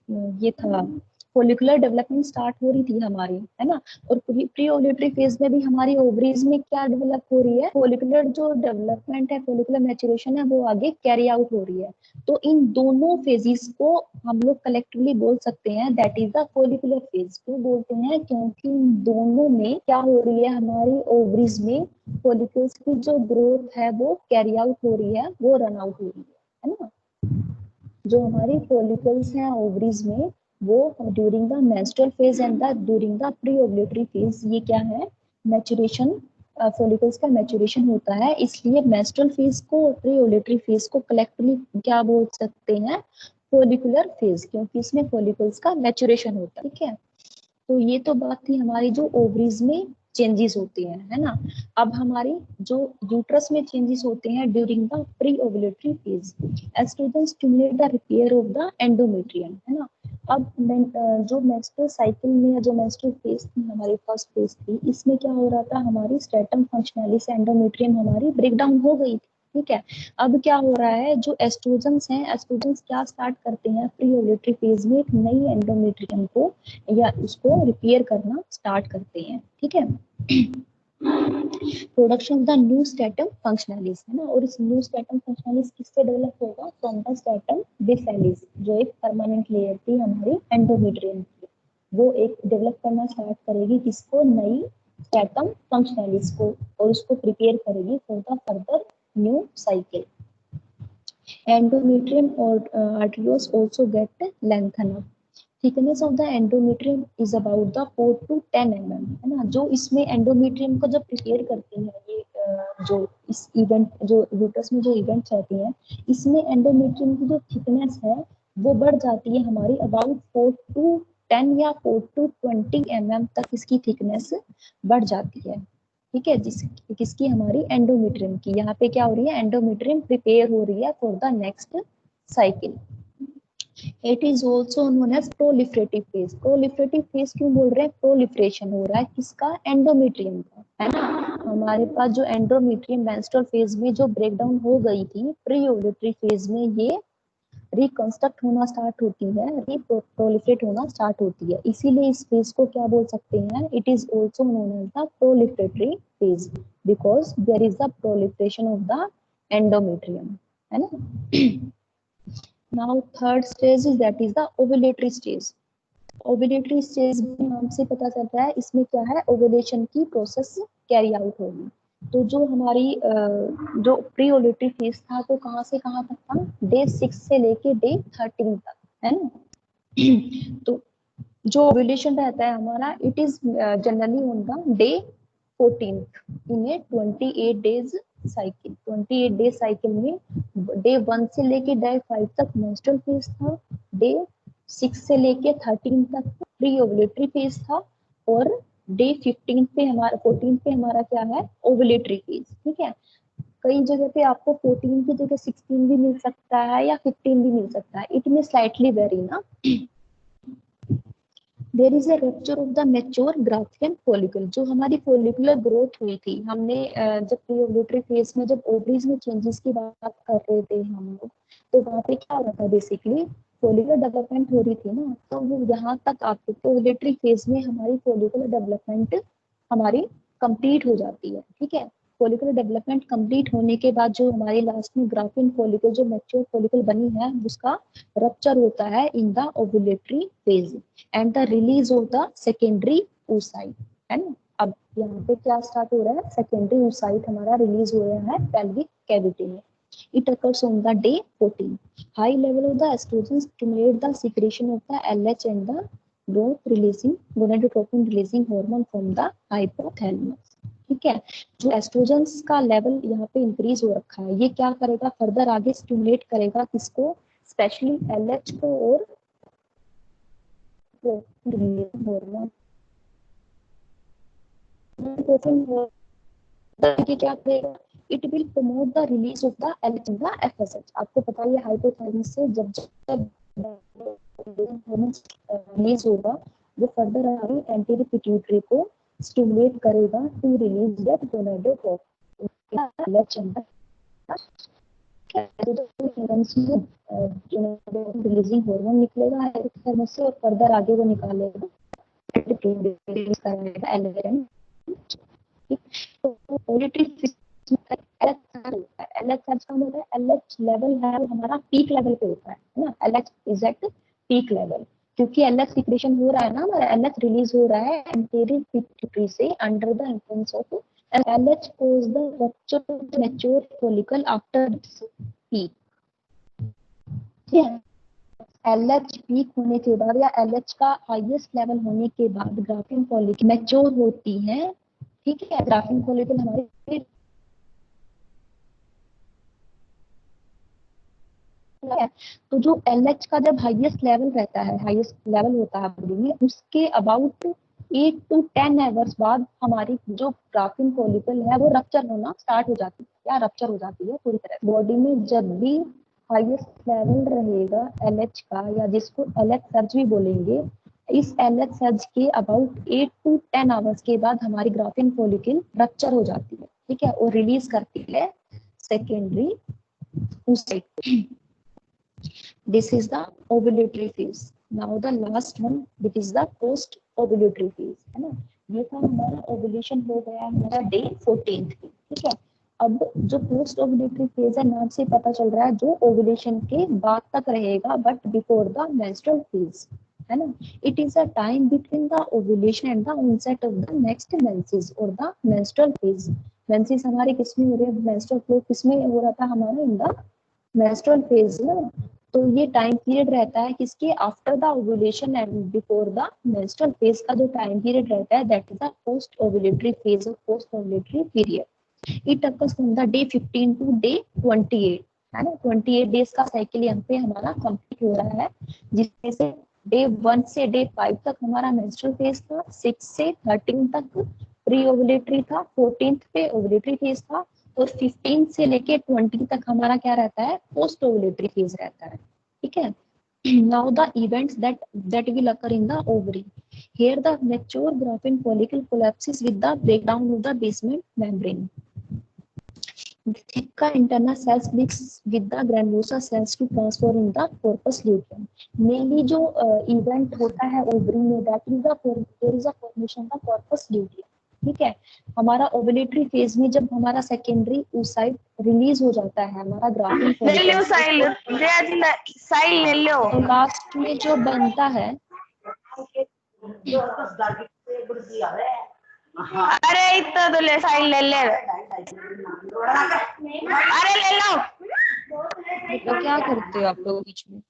ये था, फोलिकुलर डेवलपमेंट स्टार्ट हो रही थी हमारी, है ना। और प्री ओवुलेटरी फेज में भी हमारी ओवरीज में क्या डेवलप हो रही है, फोलिकुलर जो डेवलपमेंट है, फोलिकुलर मैच्योरेशन है, वो आगे कैरी आउट हो रही है। तो इन दोनों फेजेस को हम लोग कलेक्टिवली बोल सकते हैं that is the follicular phase. क्यों बोलते हैं, क्योंकि इन दोनों में क्या हो रही है, हमारी ओवरीज में फॉलिकल्स की जो ग्रोथ है वो कैरी आउट हो रही है, वो रन आउट हो रही है ना। जो हमारी फॉलिकल्स हैं ओवरीज में, वो during the menstrual phase and the during the pre ovulatory phase, ये क्या है, मैच्योरेशन, फॉलिकल्स का मैच्योरेशन होता है। इसलिए मेंस्ट्रुअल फेज को, प्री ओवुलेटरी फेज को कलेक्टिवली क्या बोल सकते हैं, फॉलिकुलर फेज, क्योंकि इसमें फॉलिकल्स का मैच्योरेशन होता है, ठीक है। तो ये तो बात थी हमारी जो ओवरीज में चेंजेस होते हैं, है ना। अब हमारी जो यूट्रस में चेंजेस होते हैं during the pre ovulatory phase, oestrogen stimulate the repair of the endometrium, है ना। अब जो मेंस्ट्रुअल साइकिल में जो मेंस्ट्रुअल फेज थी, हमारी फर्स्ट फेज थी, इसमें क्या हो रहा था, हमारी स्ट्रेटम फंक्शनलिस एंडोमेट्रियम हमारी ब्रेकडाउन हो गई थी, ठीक है। अब क्या हो रहा है, जो एस्ट्रोजन्स हैं, एस्ट्रोजन्स क्या स्टार्ट करते हैं प्री ओवुलेटरी फेज में, एक नई एंडोमेट्रियम को या उसको रिपेयर करना स्टार्ट करते हैं, ठीक है। Production of the new stratum functionalis, है ना। और इस न्यू स्ट्रेटम फंक्शनलिस किससे डेवलप होगा, फ्रॉम द स्ट्रेटम बेसिलिस, जो एक परमानेंट लेयर थी हमारी एंडोमेट्रियम की, वो एक डेवलप करना स्टार्ट करेगी किसको, नई स्ट्रेटम फंक्शनलिस को, और उसको प्रिपेयर करेगी for the further new cycle. Endometrium or arterioles also get lengthened up। Thickness of the endometrium is about the 4 to 10 mm, है ना। जो इसमें एंडोमेट्रियम को जब प्रिपेयर करती है ये जो इस इवेंट जो यूट्रस में जो इवेंट्स होती हैं, इसमें एंडोमेट्रियम की जो थिकनेस है वो बढ़ जाती है हमारी अबाउट 4 to 10 या 4 to 20 mm तक इसकी थिकनेस बढ़ जाती है। ठीक है, किसकी, हमारी एंडोमेट्रियम की। यहाँ पे क्या हो रही है, एंडोमेट्रियम प्रिपेयर हो रही है for the next cycle. It is also known as proliferative phase. Proliferative phase क्यों बोल रहे हैं, प्रोलिफरेशन हो रहा है किसका, एंडोमेट्रियम का, है ना। हमारे पास जो एंडोमेट्रियम मेंस्ट्रुअल फेज में जो ब्रेकडाउन हो गई थी, प्री ओव्यूलेटरी फेज में ये रिकंस्ट्रक्ट होना स्टार्ट होती है, रिप्रोलिफरेट होना स्टार्ट होती है। इसीलिए इस फेज को क्या बोल सकते हैं, it is also known as the proliferatory phase because there is the proliferation of the endometrium, है ना। Now third stage is that is the ovulatory stage. Ovulatory stage भी नाम से पता चलता है, इसमें क्या है, ओव्यूलेशन की प्रोसेस कैरी आउट होगी। तो जो हमारी जो प्री ओव्यूलेटरी फेज था तो कहाँ से कहाँ तक था, डे 6 से लेके डे 13 तक, है ना। तो जो ओव्यूलेशन रहता है हमारा, it is generally on the day 14th in a 28 days cycle. 28 days cycle में डे 1 से लेके डे 5 तक मेंस्ट्रुअल फेज था, डे 6 से लेके 13 तक प्री ओव्यूलेटरी फेज था, और डे 15 पे हमारा 14 पे हमारा क्या है, ओव्यूलेटरी फेज। ठीक है, कई जगह पे आपको 14 की जगह 16 भी मिल सकता है या 15 भी मिल सकता है, इट में स्लाइटली वेरी ना। There is a rupture of the mature Graafian follicle. जो हमारी फॉलिकुलर ग्रोथ हुई थी, हमने जब प्री ओव्यूलेटरी फेज में जब ओवरीज में चेंजेस की बात कर रहे थे हम लोग, तो वहाँ पे क्या हो रहा था, बेसिकली फॉलिकुलर डेवलपमेंट हो रही थी ना, तो वो यहाँ तक आते थे ओव्यूलेटरी फेज में हमारी फॉलिकुलर डेवलपमेंट हमारी कंप्लीट हो जाती है। ठीक है, फॉलिकुलर डेवलपमेंट कंप्लीट होने के बाद जो हमारी लास्ट में ग्राफियन फॉलिकल जो मैच्योर फॉलिकल बनी है, उसका रप्चर होता है in the ovulatory phase and the release of the secondary oocyte, है ना। अब यहाँ पे क्या स्टार्ट हो रहा है, सेकेंडरी oocyte हमारा रिलीज हो रहा है पेल्विक कैविटी में। It occurs on the day 14. High level of the estrogen stimulate the secretion of the LH and the growth releasing gonadotropin releasing hormone from the hypothalamus. ठीक है, जो estrogens का level यहाँ पे इंक्रीज हो रखा है, ये क्या करेगा, फर्दर आगे स्टिमुलेट करेगा किसको, स्पेशली LH को और हार्मोन क्या करेगा, it will promote the release of the LH in the FSH। आपको पता है हाइपोथैलेमस से जब रिलीज होगा, वो फर्दर आगे एंटीरियर पिट्यूटरी को स्टिमुलेट करेगा to release that gonadotropin LH in the releasing hormone निकलेगा हाइपोथैलेमस से, और फर्दर आगे वो निकालेगा रिलीज करेगा LH। LH का मतलब LH लेवल है वो हमारा पीक लेवल पे होता है ना, LH is at peak level, क्योंकि LH सिक्रेशन हो रहा है ना, हमारा LH रिलीज हो रहा है एंटीरियर पिट्यूटरी से under the influence of LH cause the rupture of the mature follicle after peak। LH peak होने के बाद या LH का हाईएस्ट लेवल होने के बाद ग्राफियन फॉलिकल मैच्योर होती है। ठीक है, ग्राफियन फॉलिकल हमारे तो जो LH का जब हाईएस्ट लेवल रहता है, हाईएस्ट लेवल होता है बॉडी में, उसके अबाउट 8 to 10 आवर्स बाद हमारी जो ग्राफियन फॉलिकल है वो रप्चर होना स्टार्ट हो जाती है, या रप्चर हो जाती है पूरी तरह। बॉडी में जब भी हाईएस्ट लेवल रहेगा LH का, या जिसको LH सर्ज भी बोलेंगे, इस LH सर्ज के अबाउट 8 to 10 आवर्स के बाद हमारी ग्राफियन फॉलिकल रप्चर हो जाती है। ठीक है, और रिलीज करती है secondary oocyte। This is the ovulatory phase. Now the last one, which is the post ovulatory phase, है ना। ये था हमारा ओव्यूलेशन हो गया हमारा डे 14th की। ठीक है, अब जो पोस्ट ओव्यूलेटरी फेज है, नाम से पता चल रहा है जो ओव्यूलेशन के बाद तक रहेगा, but before the menstrual phase, है ना। It is a time between the ovulation and the onset of the next menses और द मेंस्ट्रुअल फेज। मेंसेस हमारे किसमें हो रहे हैं, मेंस्ट्रुअल फ्लो किसमें हो रहा था हमारा, इन द मेंस्ट्रुअल फेज ना। तो ये टाइम पीरियड रहता है किसके, after the ovulation and before the menstrual phase का जो टाइम पीरियड रहता है that is the post ovulatory phase और post ovulatory period. It occurs from the day 15 to day 28, है ना। 28 डेज का साइकिल यहाँ पे हमारा कंप्लीट हो रहा है, जिसमें से डे 1 से डे 5 तक हमारा मेंस्ट्रुअल फेज था, 6 से 13 तक प्री ओव्यूलेटरी था, 14th पे ओव्यूलेटरी फेज था, और 15 से लेके 20 तक हमारा क्या रहता है, पोस्ट ओव्यूलेटरी फेज रहता है, ठीक है। Now the events that will occur in the ovary. Here the mature Graafian follicle collapses with the breakdown of the basement membrane. The theca interna cells mix with the granulosa cells to transform in the corpus luteum. Mainly जो event होता है ovary में, that is there is a formation of corpus luteum, ठीक है। हमारा ovulatory phase में जब हमारा सेकेंडरी oocyte रिलीज हो जाता है हमारा ग्राफिन साइल तो लास्ट में जो बनता है, अरे इतना तो ले साइल ले ले, अरे ले लो। तो क्या करते हो आप लोग बीच में?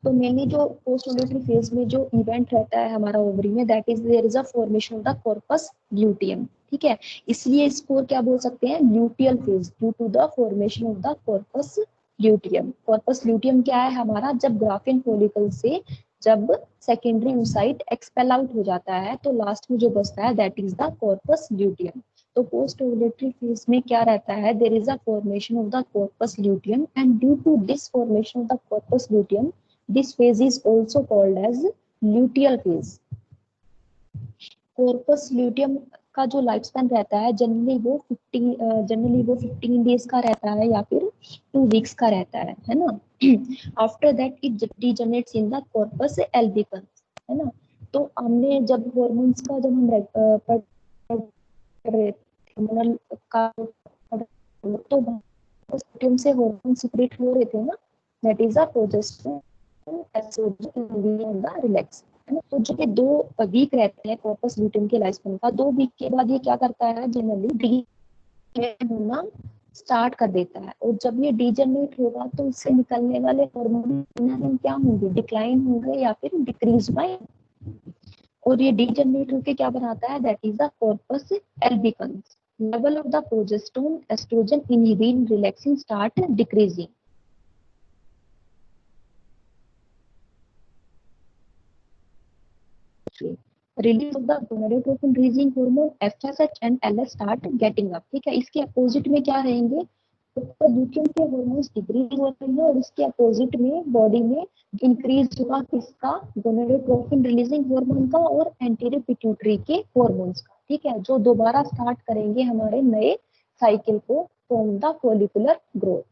तो मेनली जो पोस्ट ओव्यूलेटरी फेज में जो इवेंट रहता है हमारा ओवरी में, that is there is a formation of the corpus luteum, ठीक है। इसलिए इसको क्या बोल सकते हैं, luteal phase, due to the formation of the corpus luteum. Corpus luteum क्या है हमारा, जब ग्राफिन फॉलिकल से जब सेकेंडरी oocyte एक्सपेल आउट हो जाता है तो लास्ट में जो बचता है that is the corpus luteum. तो पोस्ट ओव्यूलेटरी फेज में क्या रहता है, there is a formation of the corpus luteum and due to this formation of the corpus luteum this phase is also called as luteal phase. corpus luteum का जो life span रहता है generally वो 15 days का रहता है या फिर 2 वीक्स का रहता है ना। After that it degenerates in the corpus albicans, है ना। तो हमने जब हॉर्मोन्स का जब हम पढ़ रहे थे का तो ल्यूटियम से हॉर्मोन सीक्रेट हो रहे थे ना, that is a progesterone relax, है ना। तो जो ये 2 वीक रहते हैं कॉर्पस ल्यूटियम के लाइफ स्पैन का, 2 वीक के बाद ये क्या करता है, जनरली होना स्टार्ट कर देता है, और जब ये डीजनरेट होगा तो इससे निकलने वाले हार्मोन क्या होंगे, डिक्लाइन होंगे या फिर डिक्रीज बाय, और ये डीजनरेट होकर क्या बनाता है, that is the corpus albicans. Level of the progesterone estrogen inhibin relaxing start decreasing. Release of the gonadotropin releasing hormone FSH and LH start getting up, ठीक है। इसके अपोजिट में क्या रहेंगे, तो ल्यूटियम के हार्मोन्स डिक्रीज हो रहे हैं और इसके अपोजिट में बॉडी में इंक्रीज हुआ किसका, गोनाडोट्रोपिन रिलीजिंग हार्मोन का और एंटीरियर पिट्यूटरी के हार्मोन्स का, ठीक है, जो दोबारा स्टार्ट करेंगे हमारे नए साइकिल को from the follicular growth.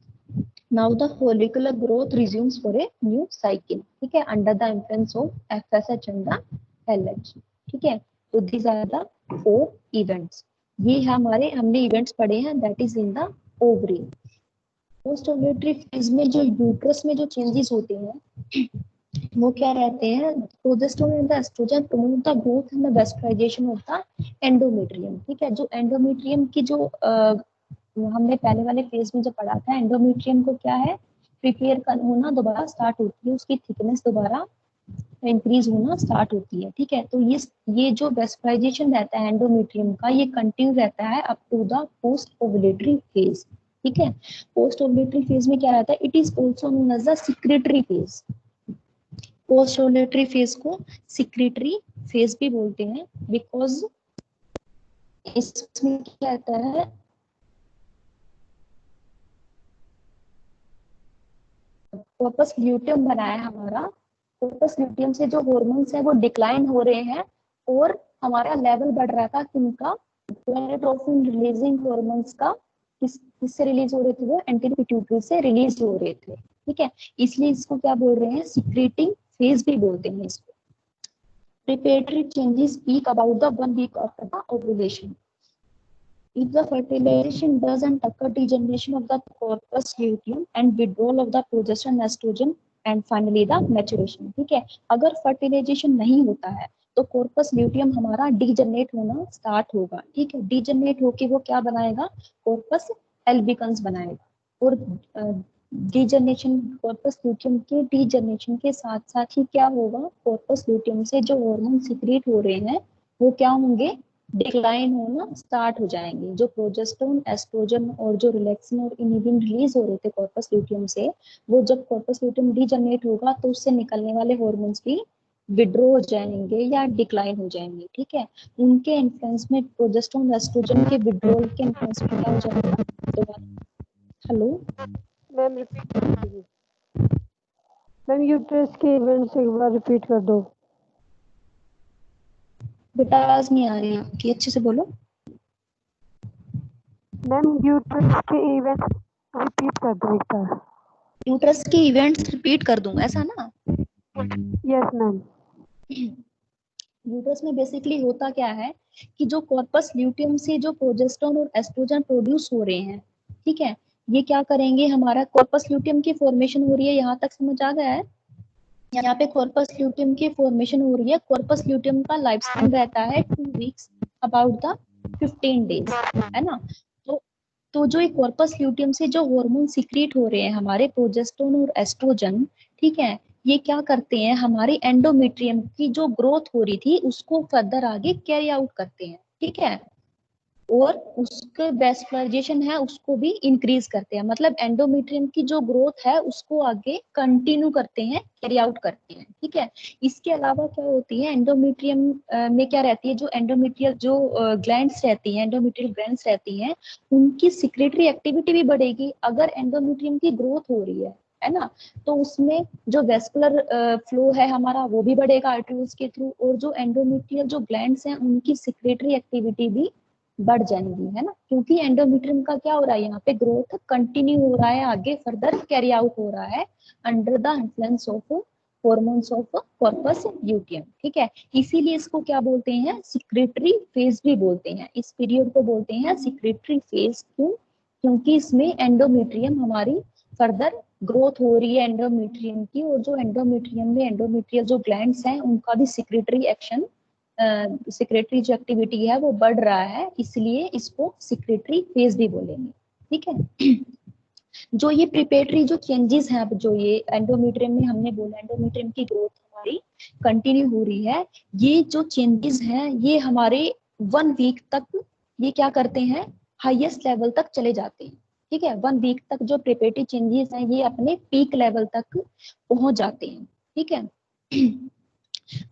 Now the follicular growth resumes for a new cycle, ठीक है, under the influence of FSH and the LH, ठीक है। तो दीज आर द 4 इवेंट्स, ये हमारे हमने इवेंट्स पढ़े हैं that is in the ovary. Post ovulatory phase में जो यूट्रस में जो चेंजेस होते हैं वो क्या रहते हैं, progesterone and the oestrogen promote the growth and the vascularisation of the endometrium, ठीक है। जो एंडोमेट्रियम की जो हमने पहले वाले फेज में जो पढ़ा था, एंडोमेट्रियम को क्या है, प्रिपेयर होना दोबारा स्टार्ट होती है, उसकी थिकनेस दोबारा इंक्रीज होना स्टार्ट होती है, ठीक है। तो ये जो वेस्टराइजेशन रहता है एंडोमेट्रियम का, ये कंटिन्यू रहता है up to the post ovulatory phase, ठीक है। पोस्ट ओव्यूलेटरी फेज में क्या रहता है, it is also known as the secretory phase. Post ovulatory phase को सिक्रेटरी फेज भी बोलते हैं बिकॉज इसमें क्या रहता है, कॉर्पस ल्यूटियम बनाया हमारा, कॉर्पस ल्यूटियम से जो हार्मोन्स है वो डिक्लाइन हो रहे हैं और हमारा लेवल बढ़ रहा था किनका, गोनाडोट्रोपिन रिलीजिंग हार्मोन्स का, किससे रिलीज हो रहे थे, वो एंटीरियर पिट्यूटरी से रिलीज हो रहे थे, ठीक है। इसलिए इसको क्या बोल रहे हैं, सीक्रेटिंग फेज भी बोलते हैं इसको। Preparatory changes speak about the 1 week after the ovulation. If the fertilization doesn't occur, degeneration of the corpus luteum and withdrawal of the progesterone, estrogen and finally the maturation, ठीक है। अगर fertilisation नहीं होता है तो कॉर्पस ल्यूटियम हमारा degenerate होना start होगा, ठीक है। डीजनरेट होके वो क्या बनाएगा, कॉर्पस एल्बिकन्स बनाएगा। और डीजनरेशन, कॉर्पस ल्यूटियम के डीजनरेशन के साथ साथ ही क्या होगा, कॉर्पस ल्यूटियम से जो हार्मोन सीक्रेट हो रहे हैं वो क्या होंगे, डिक्लाइन होना स्टार्ट हो जाएंगे। जो प्रोजेस्टेरोन, एस्ट्रोजन और जो रिलैक्सिन और इनिबिन रिलीज हो रहे थे कॉर्पस ल्यूटियम से, वो जब कॉर्पस ल्यूटियम डीजनरेट होगा तो उससे निकलने वाले हार्मोन्स भी विड्रॉ हो जाएंगे या डिक्लाइन हो जाएंगे, ठीक है। उनके इन्फ्लुएंस में, प्रोजेस्टेरोन एस्ट्रोजन के विड्रॉल के इन्फ्लुएंस में क्या हो जाएगा, दोबारा हेलो मैम रिपीट कर दीजिए। मैम यूट्रस के इवेंट्स एक बार रिपीट कर दो। बेटा आवाज नहीं आ रही है आपकी, अच्छे से बोलो। मैम यूट्रस के इवेंट्स रिपीट कर दो एक बार। यूट्रस के इवेंट्स रिपीट कर दूं, ऐसा ना। Yes ma'am. यूट्रस में बेसिकली होता क्या है कि जो कॉर्पस ल्यूटियम से जो प्रोजेस्टेरोन और एस्ट्रोजन प्रोड्यूस हो रहे हैं, ठीक है, ये क्या करेंगे, हमारा कॉर्पस ल्यूटियम की फॉर्मेशन हो रही है, यहाँ तक समझ आ गया है। यहाँ पे कॉर्पस ल्यूटियम की फॉर्मेशन हो रही है। कॉर्पस ल्यूटियम का लाइफ स्पैन रहता है 2 वीक्स, अबाउट द 15 डेज, है ना। तो जो एक कॉर्पस ल्यूटियम से जो हार्मोन सीक्रेट हो रहे हैं हमारे प्रोजेस्टेरोन और एस्ट्रोजन, ठीक है, ये क्या करते हैं, हमारी एंडोमेट्रियम की जो ग्रोथ हो रही थी उसको फर्दर आगे कैरी आउट करते हैं, ठीक है। और उसके वेस्कुलराइजेशन है उसको भी इंक्रीज करते हैं, मतलब एंडोमेट्रियम की जो ग्रोथ है उसको आगे कंटिन्यू करते हैं, कैरी आउट करते हैं, ठीक है। इसके अलावा क्या होती है, एंडोमेट्रियम में क्या रहती है, जो एंडोमेट्रियल जो ग्लैंड्स रहती हैं, एंडोमेट्रियल ग्लैंड्स रहती हैं, उनकी सिक्रेटरी एक्टिविटी भी बढ़ेगी अगर एंडोमेट्रियम की ग्रोथ हो रही है ना। तो उसमें जो वेस्कुलर फ्लो है हमारा वो भी बढ़ेगा आर्टरीज के थ्रू, और जो एंडोमेट्रियल जो ग्लैंड्स हैं उनकी सिक्रेटरी एक्टिविटी भी बढ़ जाएंगी, है ना, क्योंकि एंडोमेट्रियम का क्या हो रहा है, यहाँ पे ग्रोथ कंटिन्यू हो रहा है, आगे फर्दर कैरी आउट हो रहा है under the influence of hormones of corpus luteum, ठीक है। इसीलिए इसको क्या बोलते हैं, सिक्रेटरी फेज भी बोलते हैं, इस पीरियड को बोलते हैं सिक्रेटरी फेज। क्यों, क्योंकि इसमें एंडोमेट्रियम हमारी फर्दर ग्रोथ हो रही है एंडोमेट्रियम की, और जो एंडोमेट्रियम में एंडोमेट्रियल जो ग्लैंड्स हैं उनका भी सिक्रेटरी एक्शन, सिक्रेटरी जो एक्टिविटी है वो बढ़ रहा है, इसलिए इसको सिक्रेटरी फेज भी बोलेंगे, ठीक है। जो ये प्रिपेटरी जो चेंजेस हैं, अब जो ये एंडोमेट्रियम में हमने बोला एंडोमेट्रियम की ग्रोथ हमारी कंटिन्यू हो रही है, ये जो चेंजेस हैं ये हमारे 1 वीक तक ये क्या करते हैं, हाईएस्ट लेवल तक चले जाते हैं, ठीक है। 1 वीक तक जो प्रिपेटरी चेंजेस हैं ये अपने पीक लेवल तक पहुंच जाते हैं, ठीक है।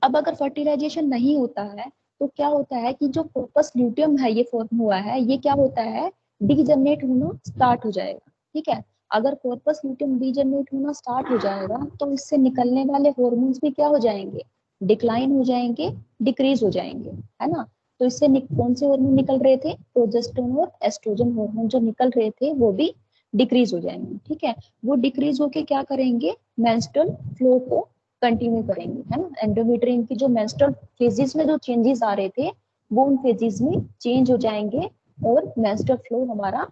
अब अगर फर्टिलाइजेशन नहीं होता है तो क्या होता है कि जो कॉर्पस ल्यूटियम है ये फॉर्म हुआ है, ये क्या होता है, डीजनरेट होना स्टार्ट हो जाएगा, ठीक है। अगर कॉर्पस ल्यूटियम डीजनरेट होना स्टार्ट हो जाएगा तो इससे निकलने वाले हॉर्मोन्स भी क्या हो जाएंगे, डिक्लाइन हो जाएंगे, डिक्रीज हो जाएंगे, है ना। तो इससे कौन से हार्मोन निकल रहे थे, प्रोजेस्टेरोन और एस्ट्रोजन हार्मोन जो निकल रहे थे वो भी डिक्रीज हो जाएंगे, ठीक है। वो डिक्रीज होके क्या करेंगे, मेंस्ट्रुअल फ्लो को कंटिन्यू करेंगे, है ना। एंडोमेट्रियम की जो मेंस्ट्रुअल फेजेस में जो चेंजेस आ रहे थे वो उन फेजेस में चेंज हो जाएंगे और मेंस्ट्रुअल फ्लो हमारा